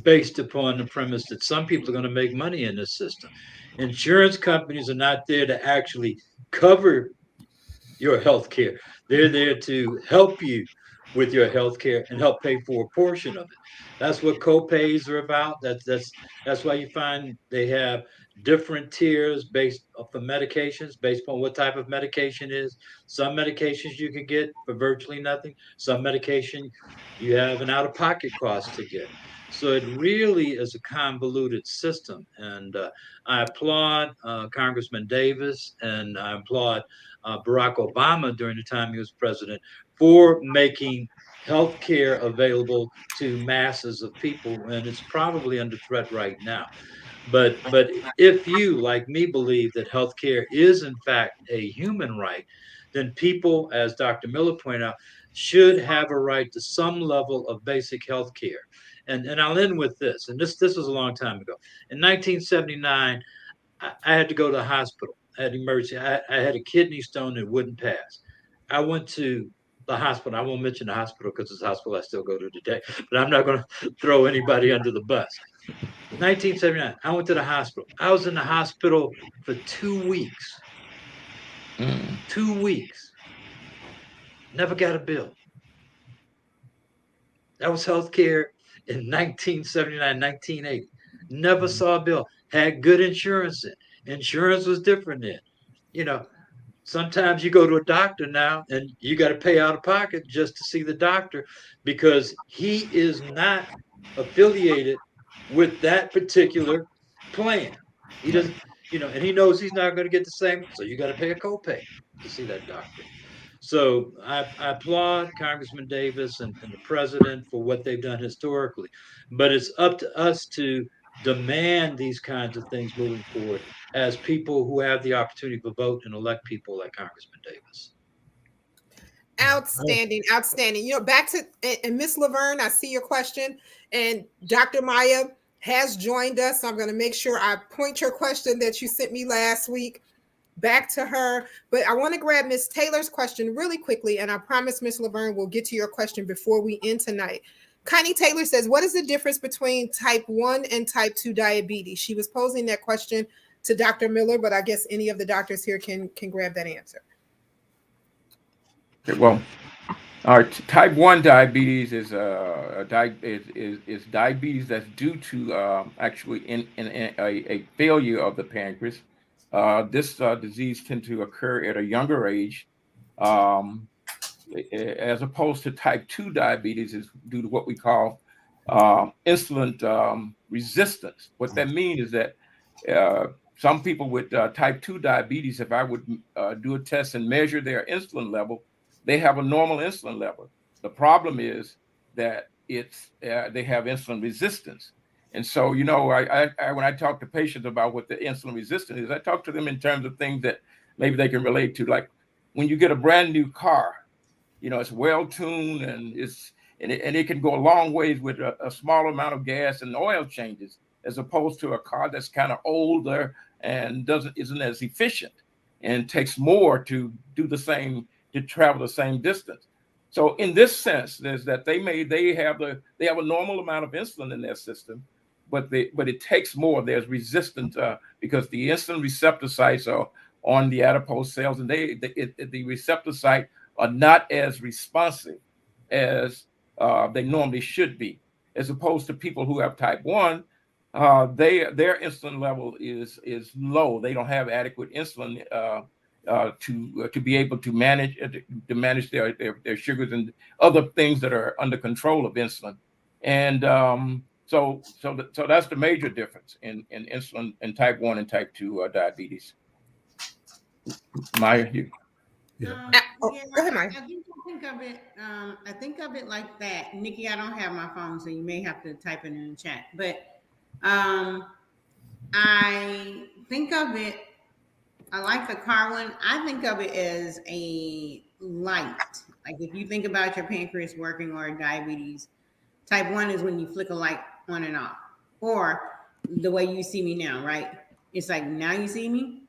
based upon the premise that some people are going to make money in this system. Insurance companies are not there to actually cover your health care. They're there to help you with your health care and help pay for a portion of it. That's what co-pays are about. That's why you find they have different tiers based for medications, based upon what type of medication is. Some medications you can get for virtually nothing. Some medication you have an out-of-pocket cost to get. So it really is a convoluted system, and I applaud Congressman Davis, and I applaud Barack Obama during the time he was president for making health care available to masses of people, and it's probably under threat right now. But if you, like me, believe that healthcare is in fact a human right, then people, as Dr. Miller pointed out, should have a right to some level of basic health care. And I'll end with this, and this was a long time ago. In 1979, I had to go to the hospital. I had emergency. I had a kidney stone that wouldn't pass. I went to the hospital. I won't mention the hospital because it's a hospital I still go to today, but I'm not going to throw anybody under the bus. 1979, I went to the hospital. I was in the hospital for 2 weeks. 2 weeks. Never got a bill. That was healthcare in 1979, 1980. Never saw a bill. Had good insurance in. Insurance was different then. You know, sometimes you go to a doctor now and you got to pay out of pocket just to see the doctor because he is not affiliated with that particular plan. He doesn't, and he knows he's not going to get the same, so you got to pay a copay to see that doctor. So I applaud Congressman Davis and the president for what they've done historically, but it's up to us to demand these kinds of things moving forward as people who have the opportunity to vote and elect people like Congressman Davis. Outstanding, outstanding. Back to and Miss Laverne, I see your question, and Dr. Maya has joined us. So I'm going to make sure I point your question that you sent me last week back to her. But I want to grab Miss Taylor's question really quickly, and I promise Miss Laverne will get to your question before we end tonight. Connie Taylor says, what is the difference between type 1 and type 2 diabetes? She was posing that question to Dr. Miller, but I guess any of the doctors here can grab that answer. Okay, well, all right, type 1 diabetes is diabetes that's due to actually in a failure of the pancreas. This disease tends to occur at a younger age, as opposed to type 2 diabetes is due to what we call insulin resistance. What that means is that some people with type 2 diabetes, if I would do a test and measure their insulin level, they have a normal insulin level. The problem is that they have insulin resistance. And so, I when I talk to patients about what the insulin resistance is, I talk to them in terms of things that maybe they can relate to. Like when you get a brand new car, it's well tuned and it can go a long ways with a small amount of gas and oil changes, as opposed to a car that's kind of older and isn't as efficient and takes more to do the same, to travel the same distance. So in this sense, there's that they have a normal amount of insulin in their system, but it takes more. There's resistance because the insulin receptor sites are on the adipose cells, and the receptor site are not as responsive as they normally should be, as opposed to people who have type 1. Their insulin level is low. They don't have adequate insulin to be able to manage their sugars and other things that are under control of insulin. And so that's the major difference in insulin in type 1 and type 2 diabetes. Maya, you. Yeah. Go ahead, Maya. I think of it like that. Nikki, I don't have my phone, so you may have to type it in the chat. But I think of it, I like the car one. I think of it as a light. Like if you think about your pancreas working or diabetes, type 1 is when you flick a light on and off. Or the way you see me now, right? It's like, now you see me?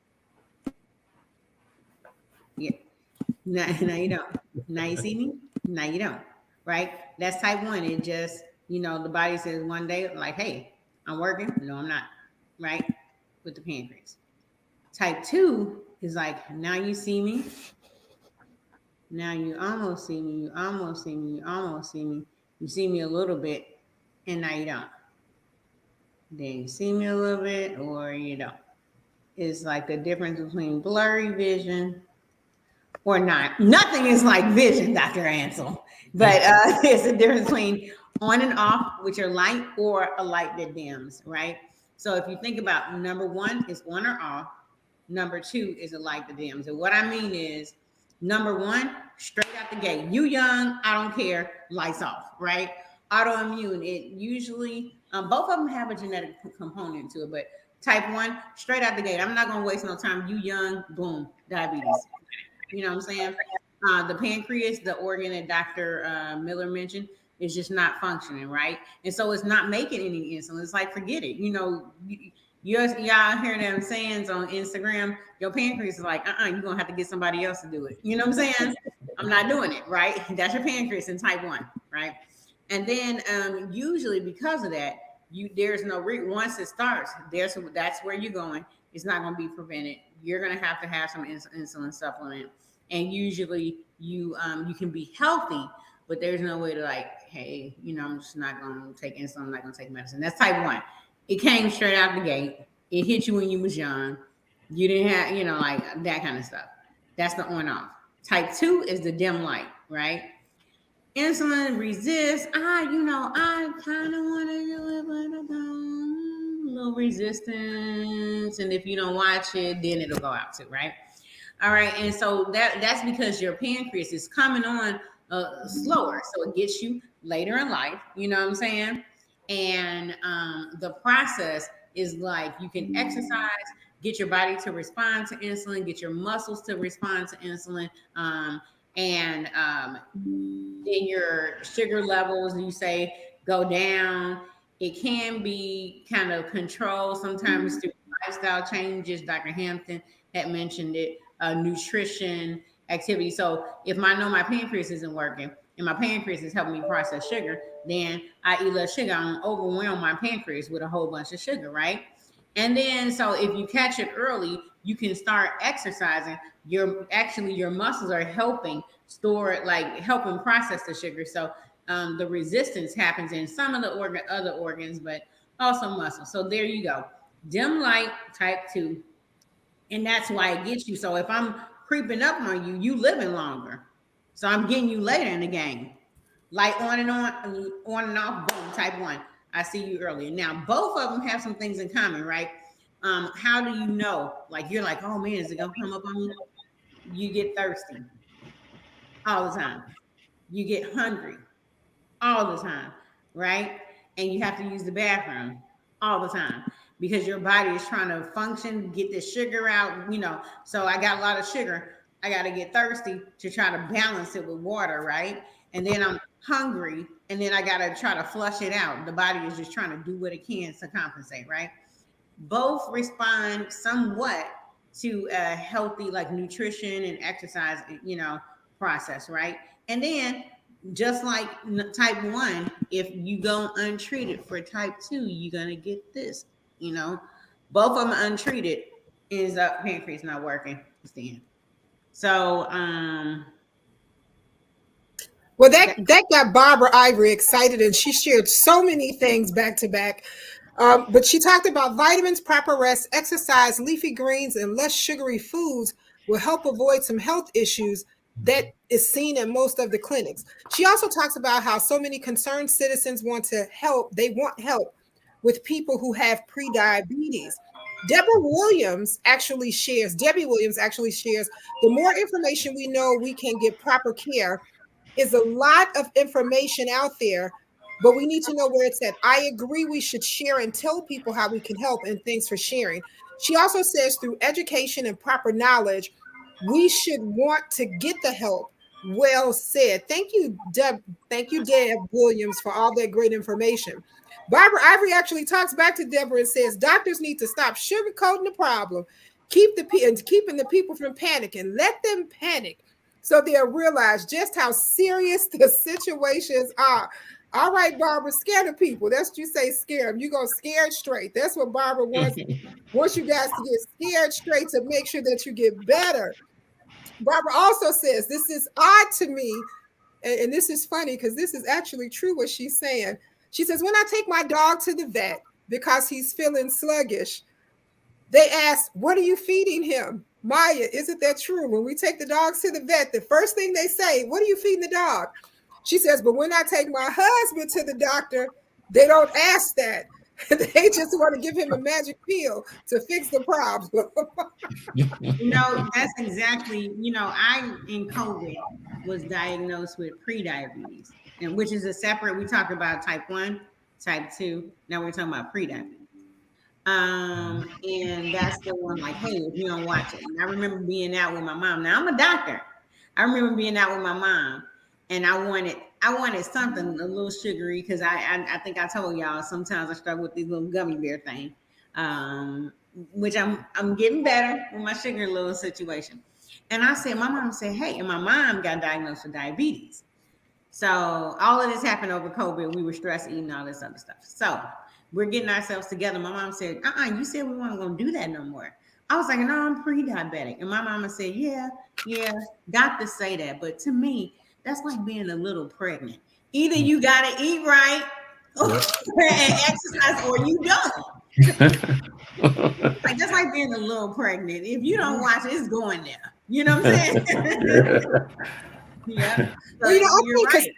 Yeah. Now you don't. Now you see me? Now you don't. Right? That's type 1. It just, the body says one day, like, hey, I'm working. No, I'm not. Right? With the pancreas. Type 2 is like, now you see me. Now you almost see me. You almost see me. You almost see me. You see me a little bit, and now you don't. Then you see me a little bit, or you don't. It's like the difference between blurry vision or not. Nothing is like vision, Dr. Ansel. But it's the difference between on and off, which are light, or a light that dims, right? So if you think about number 1 is on or off, number 2 is a light that dims. And what I mean is, number 1, straight out the gate. You young, I don't care, lights off, right? Autoimmune, it usually, both of them have a genetic component to it, but type 1, straight out the gate. I'm not going to waste no time. You young, boom, diabetes. You know what I'm saying? The pancreas, the organ that Dr. Miller mentioned, is just not functioning, right? And so it's not making any insulin. It's like, forget it. Y'all hear them sayings on Instagram, your pancreas is like, you're going to have to get somebody else to do it. You know what I'm saying? I'm not doing it, right? That's your pancreas in type 1, right? And then usually because of that, there's no once it starts, that's where you're going. It's not going to be prevented. You're going to have some insulin supplement. And usually you can be healthy, but there's no way to like, hey, I'm just not going to take insulin. I'm not going to take medicine. That's type 1. It came straight out the gate. It hit you when you was young. You didn't have, like that kind of stuff. That's the on off. Type 2 is the dim light, right? Insulin resist. I kind of want to do it, but I don't. A little resistance. And if you don't watch it, then it'll go out too, right? All right. And so that's because your pancreas is coming on slower. So it gets you later in life. You know what I'm saying? And the process is like, you can exercise, get your body to respond to insulin, get your muscles to respond to insulin, and then your sugar levels, you say, go down. It can be kind of controlled sometimes through lifestyle changes. Dr. Hampton had mentioned it, nutrition, activity. So if I know my pancreas isn't working and my pancreas is helping me process sugar, then I eat less sugar. I don't overwhelm my pancreas with a whole bunch of sugar, right? And then, so if you catch it early, you can start exercising. Your muscles are helping store it, like helping process the sugar. So the resistance happens in some of the other organs, but also muscles. So there you go. Dim light, type 2. And that's why it gets you. So if I'm creeping up on you, you living longer. So I'm getting you later in the game. Light on and on and off, boom, type 1. I see you earlier. Now, both of them have some things in common, right? How do you know? Like, you're like, oh man, is it gonna come up on me? You get thirsty all the time. You get hungry all the time, right? And you have to use the bathroom all the time because your body is trying to function, get the sugar out, So I got a lot of sugar. I got to get thirsty to try to balance it with water, right? And then I'm hungry, and then I got to try to flush it out. The body is just trying to do what it can to compensate, right? Both respond somewhat to a healthy, like nutrition and exercise, process, right? And then just like type 1, if you go untreated for type 2, you're going to get this, you know. Both of them untreated ends up pancreas not working. So Well, that that, that got Barbara Ivory excited, and she shared so many things back to back. But she talked about vitamins, proper rest, exercise, leafy greens, and less sugary foods will help avoid some health issues that is seen in most of the clinics. She also talks about how so many concerned citizens want to help. They want help with people who have pre-diabetes. Debbie Williams actually shares, the more information we know, we can get proper care is a lot of information out there, but we need to know where it's at. I agree we should share and tell people how we can help, and thanks for sharing. She also says through education and proper knowledge, we should want to get the help. Well said. Thank you, Deb. Thank you, Deb Williams, for all that great information. Barbara Ivory actually talks back to Deborah and says doctors need to stop sugarcoating the problem, and keeping the people from panicking. Let them panic so they'll realize just how serious the situations are. All right, Barbara, scare the people. That's what you say, scare them. You're going to scare it straight. That's what Barbara wants you guys to get scared straight to make sure that you get better. Barbara also says, this is odd to me, and this is funny because this is actually true what she's saying. She says, when I take my dog to the vet because he's feeling sluggish, they ask, what are you feeding him? Maya, isn't that true? When we take the dogs to the vet, the first thing they say, what are you feeding the dog? She says, but when I take my husband to the doctor, they don't ask that. They just want to give him a magic pill to fix the problem. that's exactly, I in COVID was diagnosed with pre-diabetes, and which is a separate, we talked about type 1, type 2. Now we're talking about pre-diabetes. And that's the one, like, hey, if you don't watch it. And I remember being out with my mom. Now I'm a doctor. I remember being out with my mom, and I wanted something a little sugary because I think I told y'all sometimes I struggle with these little gummy bear thing, which I'm getting better with my sugar little situation. And my mom said, hey, and my mom got diagnosed with diabetes. So all of this happened over COVID. We were stressed eating all this other stuff. So we're getting ourselves together. My mom said, you said we weren't going to do that no more. I was like, no, I'm pre-diabetic. And my mama said, yeah, doctors say that. But to me, that's like being a little pregnant. Either you got to eat right and exercise, or you don't. Like, that's like being a little pregnant. If you don't watch it, it's going there. You know what I'm saying? Yeah. So Well, you're right.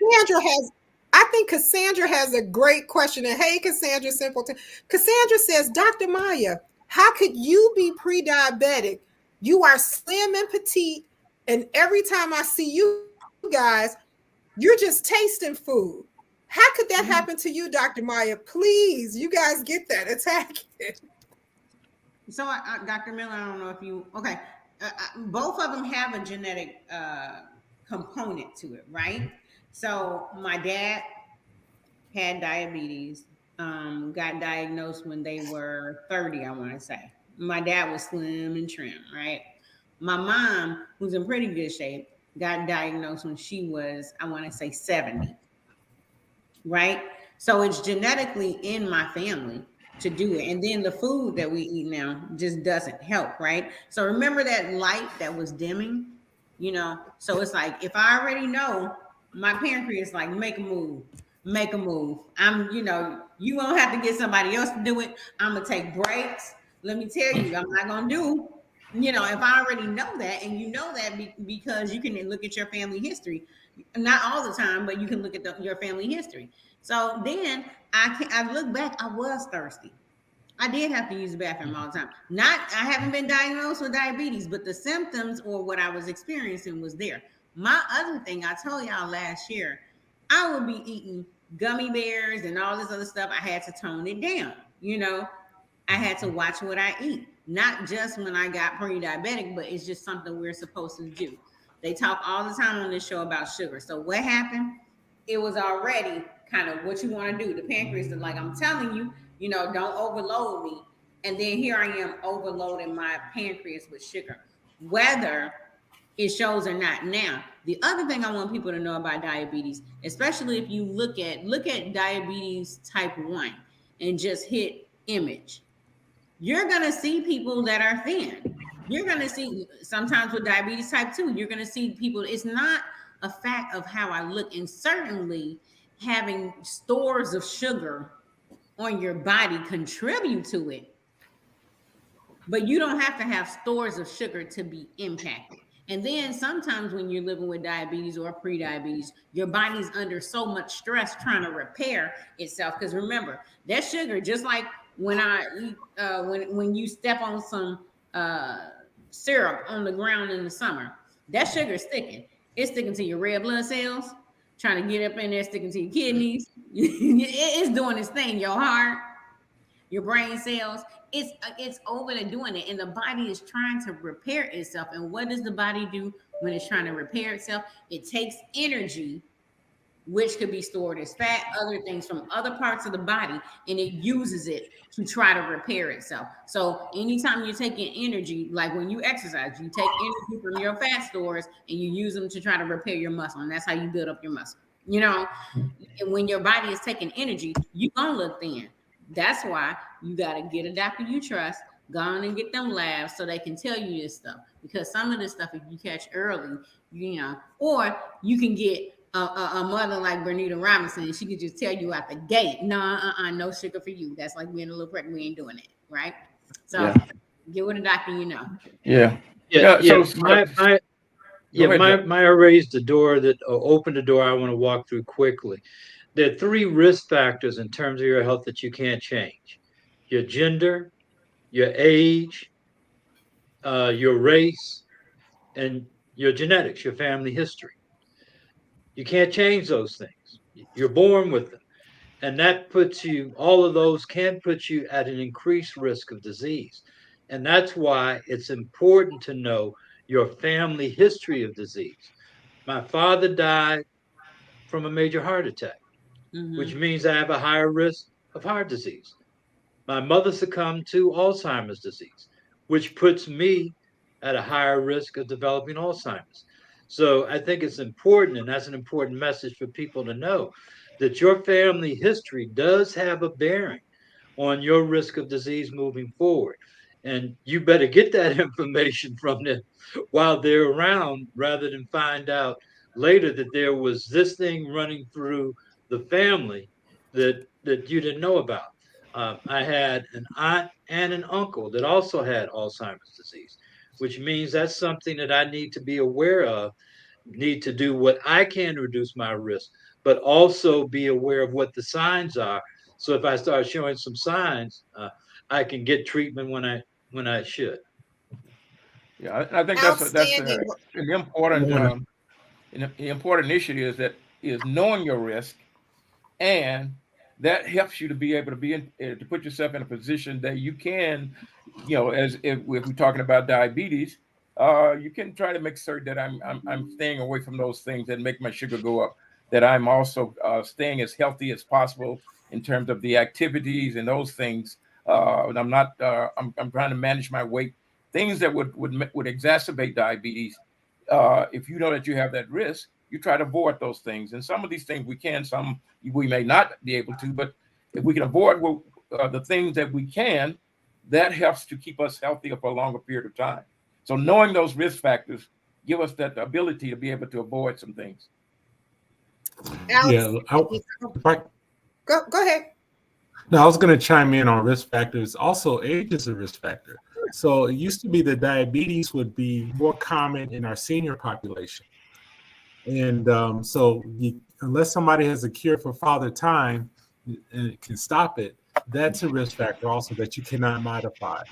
I think Cassandra has a great question. And hey, Cassandra Simpleton. Cassandra says, Dr. Maya, how could you be pre-diabetic? You are slim and petite, and every time I see you guys, you're just tasting food. How could that happen to you, Dr. Maya? Please, you guys get that. Attack it. So, Dr. Miller, I don't know if you okay. Both of them have a genetic component to it, right? So, my dad had diabetes. Got diagnosed when they were 30, I want to say. My dad was slim and trim, right? My mom, who's in pretty good shape, got diagnosed when she was, I want to say, 70, right? So it's genetically in my family to do it. And then the food that we eat now just doesn't help, right? So remember that light that was dimming, So it's like, if I already know, my pancreas like, make a move, make a move. You won't have to get somebody else to do it. I'm gonna take breaks. Let me tell you, I'm not gonna do. If I already know that, and that because you can look at your family history, not all the time, but you can look at your family history. So then I look back, I was thirsty. I did have to use the bathroom all the time. I haven't been diagnosed with diabetes, but the symptoms or what I was experiencing was there. My other thing, I told y'all last year, I would be eating gummy bears and all this other stuff. I had to tone it down. I had to watch what I eat, not just when I got pre-diabetic, but it's just something we're supposed to do. They talk all the time on this show about sugar. So what happened? It was already kind of what you want to do. The pancreas is like, I'm telling you, don't overload me. And then here I am overloading my pancreas with sugar. Whether it shows or not. Now, the other thing I want people to know about diabetes, especially if you look at diabetes type 1 and just hit image, you're going to see people that are thin. You're going to see sometimes with diabetes type 2, you're going to see people, it's not a fact of how I look, and certainly having stores of sugar on your body contribute to it, but you don't have to have stores of sugar to be impacted. And then sometimes when you're living with diabetes or pre-diabetes, your body's under so much stress trying to repair itself. Because remember, that sugar, just like when I eat, when you step on some syrup on the ground in the summer, that sugar is sticking. It's sticking to your red blood cells, trying to get up in there, sticking to your kidneys. It's doing its thing, your heart, your brain cells. It's over there doing it, and the body is trying to repair itself. And what does the body do when it's trying to repair itself? It takes energy, which could be stored as fat, other things from other parts of the body, and it uses it to try to repair itself. So anytime you're taking energy, like when you exercise, you take energy from your fat stores and you use them to try to repair your muscle, and that's how you build up your muscle. And when your body is taking energy, you're gonna look thin. That's why you got to get a doctor you trust, go on and get them labs so they can tell you this stuff. Because some of this stuff, if you catch early, or you can get a mother like Bernita Robinson, and she could just tell you out the gate, no sugar for you. That's like being a little pregnant. We ain't doing it, right? So get with a doctor you know. Yeah. So Maya raised the door that opened the door I want to walk through quickly. There are 3 risk factors in terms of your health that you can't change: your gender, your age, your race, and your genetics, your family history. You can't change those things. You're born with them. And that puts you, all of those can put you at an increased risk of disease. And that's why it's important to know your family history of disease. My father died from a major heart attack, which means I have a higher risk of heart disease. My mother succumbed to Alzheimer's disease, which puts me at a higher risk of developing Alzheimer's. So I think it's important, and that's an important message for people to know, that your family history does have a bearing on your risk of disease moving forward. And you better get that information from them while they're around, rather than find out later that there was this thing running through the family that you didn't know about. I had an aunt and an uncle that also had Alzheimer's disease, which means that's something that I need to be aware of, need to do what I can to reduce my risk, but also be aware of what the signs are. So if I start showing some signs, I can get treatment when I should. Yeah, I think that's Outstanding. an important issue is knowing your risk, and that helps you to be able to to put yourself in a position that you can, as if we're talking about diabetes, you can try to make certain that I'm staying away from those things that make my sugar go up. That I'm also staying as healthy as possible in terms of the activities and those things. And I'm not. I'm trying to manage my weight. Things that would exacerbate diabetes. If you know that you have that risk, you try to avoid those things. And some of these things we can, some we may not be able to. But if we can avoid the things that we can, that helps to keep us healthy for a longer period of time. So knowing those risk factors give us that ability to be able to avoid some things. Yeah, Go ahead. No, I was going to chime in on risk factors. Also, age is a risk factor. So it used to be that diabetes would be more common in our senior population. And unless somebody has a cure for Father Time and can stop it, that's a risk factor also that you cannot modify.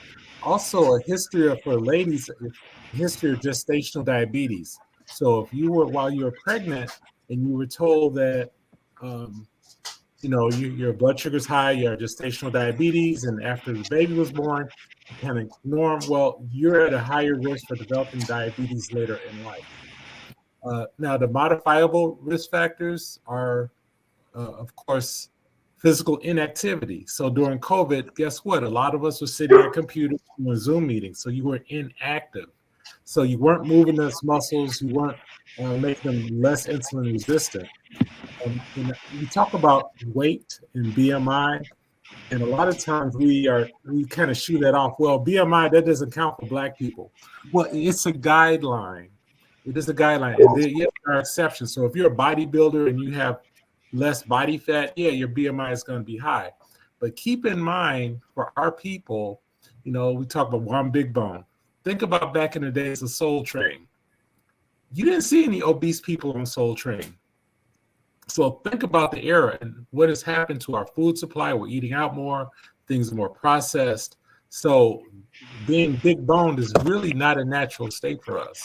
Also, a history for ladies, a history of gestational diabetes. So if while you were pregnant and you were told that, your blood sugar's high, you have gestational diabetes, and after the baby was born, you kind of ignore them. Well, you're at a higher risk for developing diabetes later in life. Now, the modifiable risk factors are, of course, physical inactivity. So during COVID, guess what? A lot of us were sitting at computers doing Zoom meetings, so you were inactive. So you weren't moving those muscles, you weren't making them less insulin resistant. And we talk about weight and BMI, and a lot of times we kind of shoot that off. Well, BMI, that doesn't count for Black people. Well, it's a guideline. It is a guideline, and there are exceptions. So if you're a bodybuilder and you have less body fat, yeah, your BMI is going to be high. But keep in mind, for our people, we talk about one big bone. Think about back in the days of Soul Train. You didn't see any obese people on Soul Train. So think about the era and what has happened to our food supply. We're eating out more, things are more processed. So being big boned is really not a natural state for us.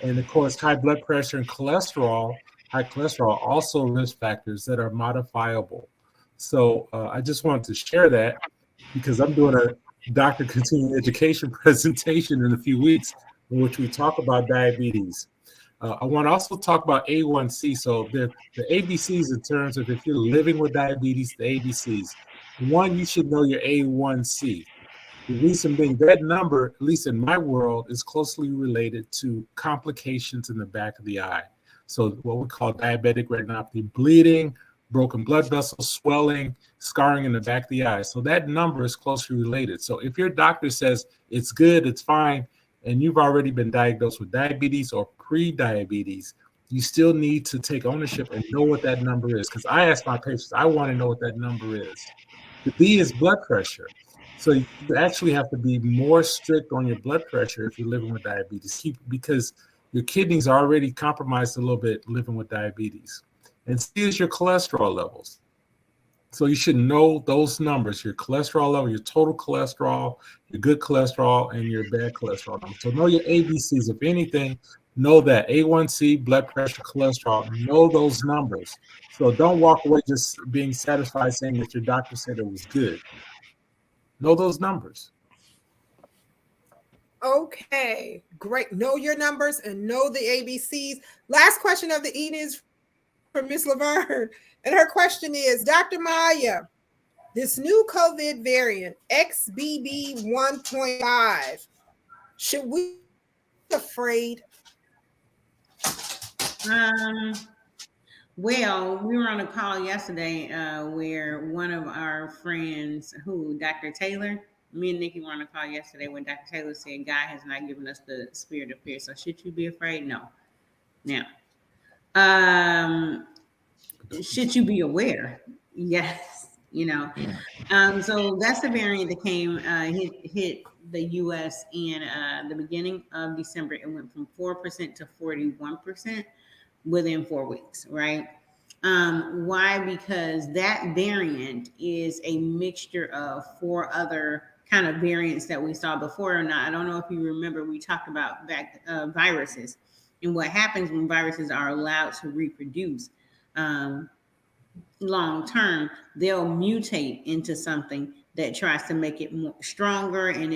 And of course, high blood pressure and high cholesterol, also risk factors that are modifiable. So I just wanted to share that because I'm doing a doctor continuing education presentation in a few weeks in which we talk about diabetes. I want to also talk about A1C. So the ABCs in terms of if you're living with diabetes, the ABCs. One, you should know your A1C. The reason being that number, at least in my world, is closely related to complications in the back of the eye. So what we call diabetic retinopathy, bleeding, broken blood vessels, swelling, scarring in the back of the eye. So that number is closely related. So if your doctor says it's good, it's fine, and you've already been diagnosed with diabetes or pre-diabetes, you still need to take ownership and know what that number is. Because I ask my patients, I want to know what that number is. The B is blood pressure. So you actually have to be more strict on your blood pressure if you're living with diabetes, because your kidneys are already compromised a little bit living with diabetes. And C is your cholesterol levels. So you should know those numbers, your cholesterol level, your total cholesterol, your good cholesterol, and your bad cholesterol number. So know your ABCs. If anything, know that A1C, blood pressure, cholesterol, know those numbers. So don't walk away just being satisfied saying that your doctor said it was good. Know those numbers. Okay, great. Know your numbers and know the ABCs. Last question of the evening is from Miss Laverne. And her question is, Dr. Maya, this new COVID variant, XBB 1.5, should we be afraid? Well, we were on a call yesterday where one of our friends, Dr. Taylor, me and Nikki were on a call yesterday when Dr. Taylor said God has not given us the spirit of fear. So should you be afraid? No. Now, should you be aware? Yes. So that's the variant that came hit the U.S. in the beginning of December. It went from 4% to 41% within 4 weeks, right? Why? Because that variant is a mixture of 4 other kind of variants that we saw before. And I don't know if you remember, we talked about viruses and what happens when viruses are allowed to reproduce. Long term, they'll mutate into something that tries to make it more stronger and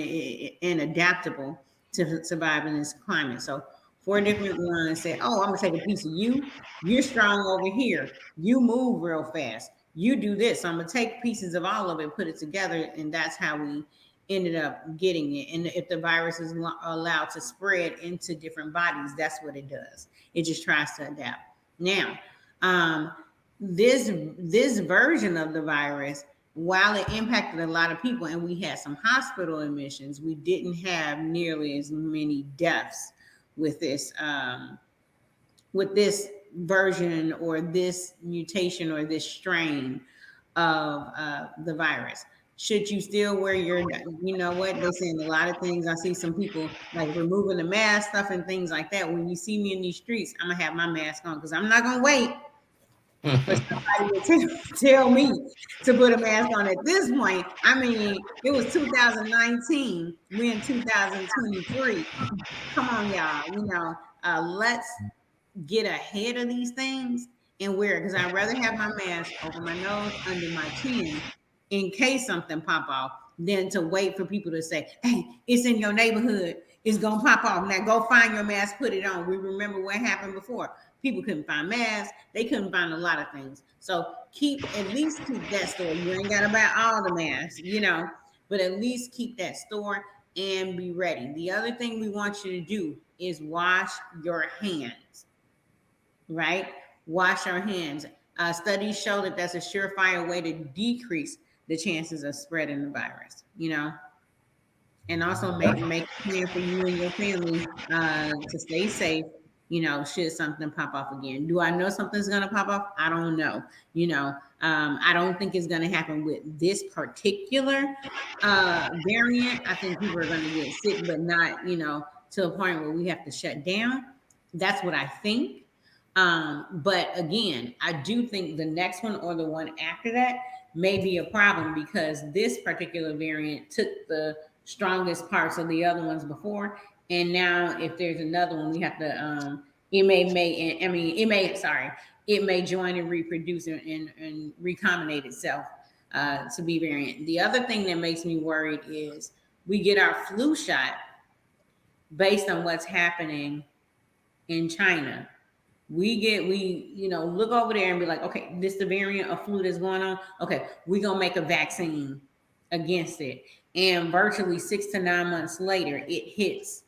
adaptable to survive in this climate. So 4 different ones say, "Oh, I'm gonna take a piece of you. You're strong over here. You move real fast. You do this. So I'm gonna take pieces of all of it, put it together, and that's how we ended up getting it. And if the virus is allowed to spread into different bodies, that's what it does. It just tries to adapt. Now, this version of the virus, while it impacted a lot of people and we had some hospital admissions, we didn't have nearly as many deaths with this version or this mutation or this strain of the virus. Should you still wear your, they're saying a lot of things. I see some people like removing the mask stuff and things like that. When you see me in these streets, I'm gonna have my mask on because I'm not gonna wait for somebody to tell me to put a mask on at this point. I mean, it was 2019. We're in 2023. Come on, y'all. Let's get ahead of these things and wear it, because I'd rather have my mask over my nose, under my chin, in case something pop off, than to wait for people to say, "Hey, it's in your neighborhood. It's gonna pop off. Now go find your mask, put it on." We remember what happened before. People couldn't find masks. They couldn't find a lot of things. So at least keep that store. You ain't got to buy all the masks, but at least keep that store and be ready. The other thing we want you to do is wash your hands, right? Wash your hands. Studies show that that's a surefire way to decrease the chances of spreading the virus, and also make a plan for you and your family to stay safe. Should something pop off again? Do I know something's gonna pop off? I don't know. I don't think it's gonna happen with this particular variant. I think people are gonna get sick, but not to a point where we have to shut down. That's what I think. But again, I do think the next one or the one after that may be a problem because this particular variant took the strongest parts of the other ones before, and now if there's another one, we have to. It may join and reproduce and recombinate itself to be variant. The other thing that makes me worried is we get our flu shot based on what's happening in China. We look over there and be like, okay, this the variant of flu that's going on. Okay, we're gonna make a vaccine against it. And virtually 6 to 9 months later, it hits,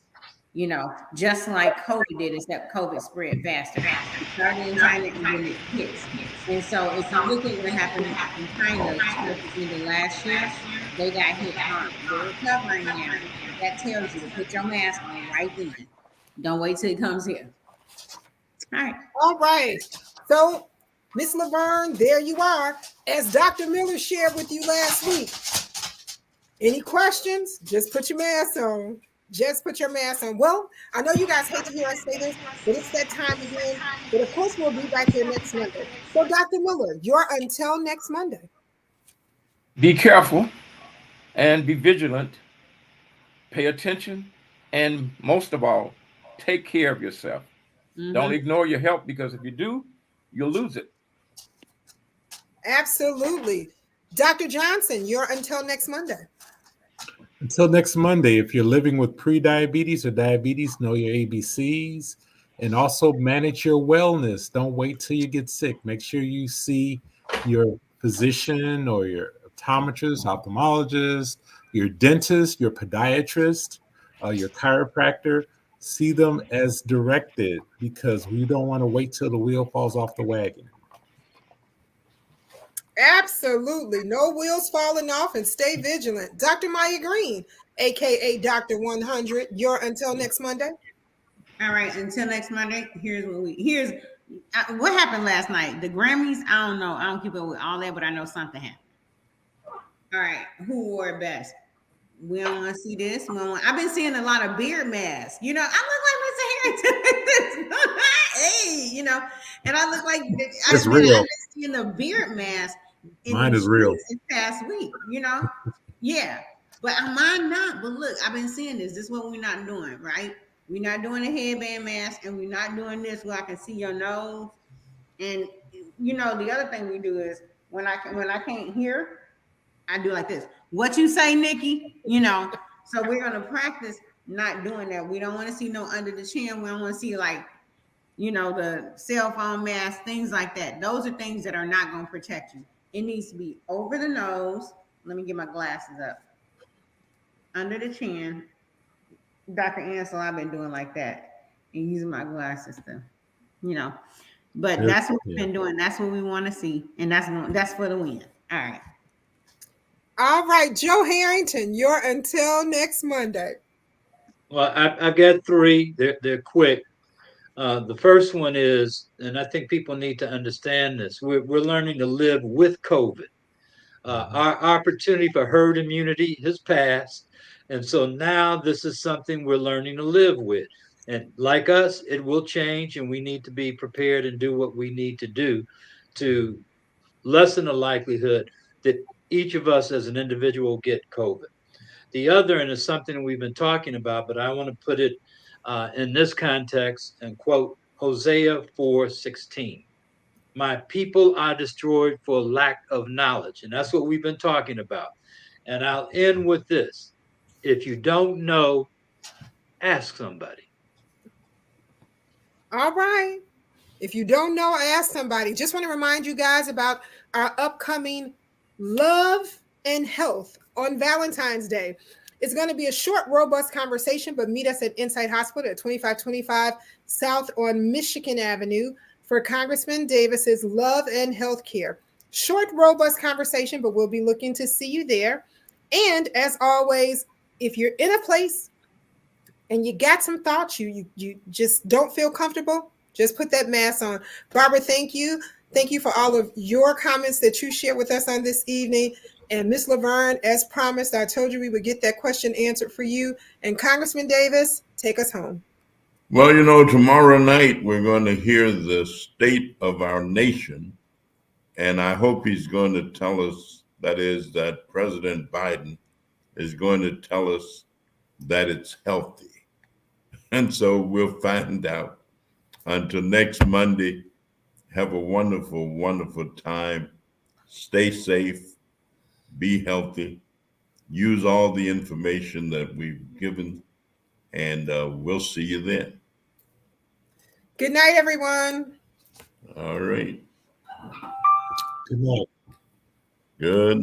just like COVID did, except COVID spread faster. It started in China and then it hits. And so if you look at what happened in China towards the end of last year, they got hit hard. They're recovering now. That tells you to put your mask on right then. Don't wait till it comes here. All right. All right. So, Miss Laverne, there you are. As Dr. Miller shared with you last week. Any questions? Just put your mask on. Just put your mask on. Well, I know you guys hate to hear us say this, but it's that time again. But of course, we'll be back here next Monday. So, Dr. Miller, you're until next Monday. Be careful and be vigilant. Pay attention. And most of all, take care of yourself. Mm-hmm. Don't ignore your health, because if you do, you'll lose it. Absolutely. Dr. Johnson, you're until next Monday. Until next Monday, if you're living with pre-diabetes or diabetes, know your ABCs and also manage your wellness. Don't wait till you get sick. Make sure you see your physician or your optometrist, ophthalmologist, your dentist, your podiatrist, your chiropractor. See them as directed, because we don't want to wait till the wheel falls off the wagon. Absolutely. No wheels falling off, and stay vigilant. Dr. Maya Green, aka Dr. 100, you're until next Monday. All right, until next Monday. Here's what happened last night. The Grammys, I don't know. I don't keep up with all that, but I know something happened. All right, who wore it best? We don't want to see this. I've been seeing a lot of beard masks. I look like Mr. Harrington. Hey, and I look like I've been seeing the beard mask. Mine is real. This past week, yeah, but mine not. But look, I've been seeing this. This is what we're not doing, right? We're not doing a headband mask, and we're not doing this where I can see your nose. And the other thing we do is when I can't hear, I do like this. What you say, Nikki? So we're gonna practice not doing that. We don't want to see no under the chin. We don't want to see the cell phone mask, things like that. Those are things that are not gonna protect you. It needs to be over the nose. Let me get my glasses up. Under the chin. Dr. Ansel, I've been doing like that and using my glasses to, But that's what we've been doing. That's what we want to see, and that's for the win. All right. All right, Joe Harrington, you're until next Monday. Well, I've got 3. They're quick. The first one is, and I think people need to understand this, we're learning to live with COVID. Our opportunity for herd immunity has passed. And so now this is something we're learning to live with. And like us, it will change, and we need to be prepared and do what we need to do to lessen the likelihood that each of us as an individual get COVID. The other, and it's something we've been talking about, but I want to put it in this context and quote Hosea 4:16. My people are destroyed for lack of knowledge. And that's what we've been talking about. And I'll end with this. If you don't know, ask somebody. All right. If you don't know, ask somebody. Just want to remind you guys about our upcoming Love and Health on Valentine's Day. It's going to be a short, robust conversation, but meet us at Insight Hospital at 2525 South on Michigan Avenue for Congressman Davis's Love and Health Care. Short, robust conversation, but we'll be looking to see you there. And as always, if you're in a place and you got some thoughts, you just don't feel comfortable, just put that mask on. Barbara, thank you. Thank you for all of your comments that you shared with us on this evening. And Ms. Laverne, as promised, I told you we would get that question answered for you. And Congressman Davis, take us home. Well, tomorrow night we're going to hear the state of our nation. And I hope he's going to tell us, that President Biden is going to tell us that it's healthy. And so we'll find out. Until next Monday, have a wonderful, wonderful time. Stay safe, be healthy, use all the information that we've given, and we'll see you then. Good night, everyone. All right. Good night. Good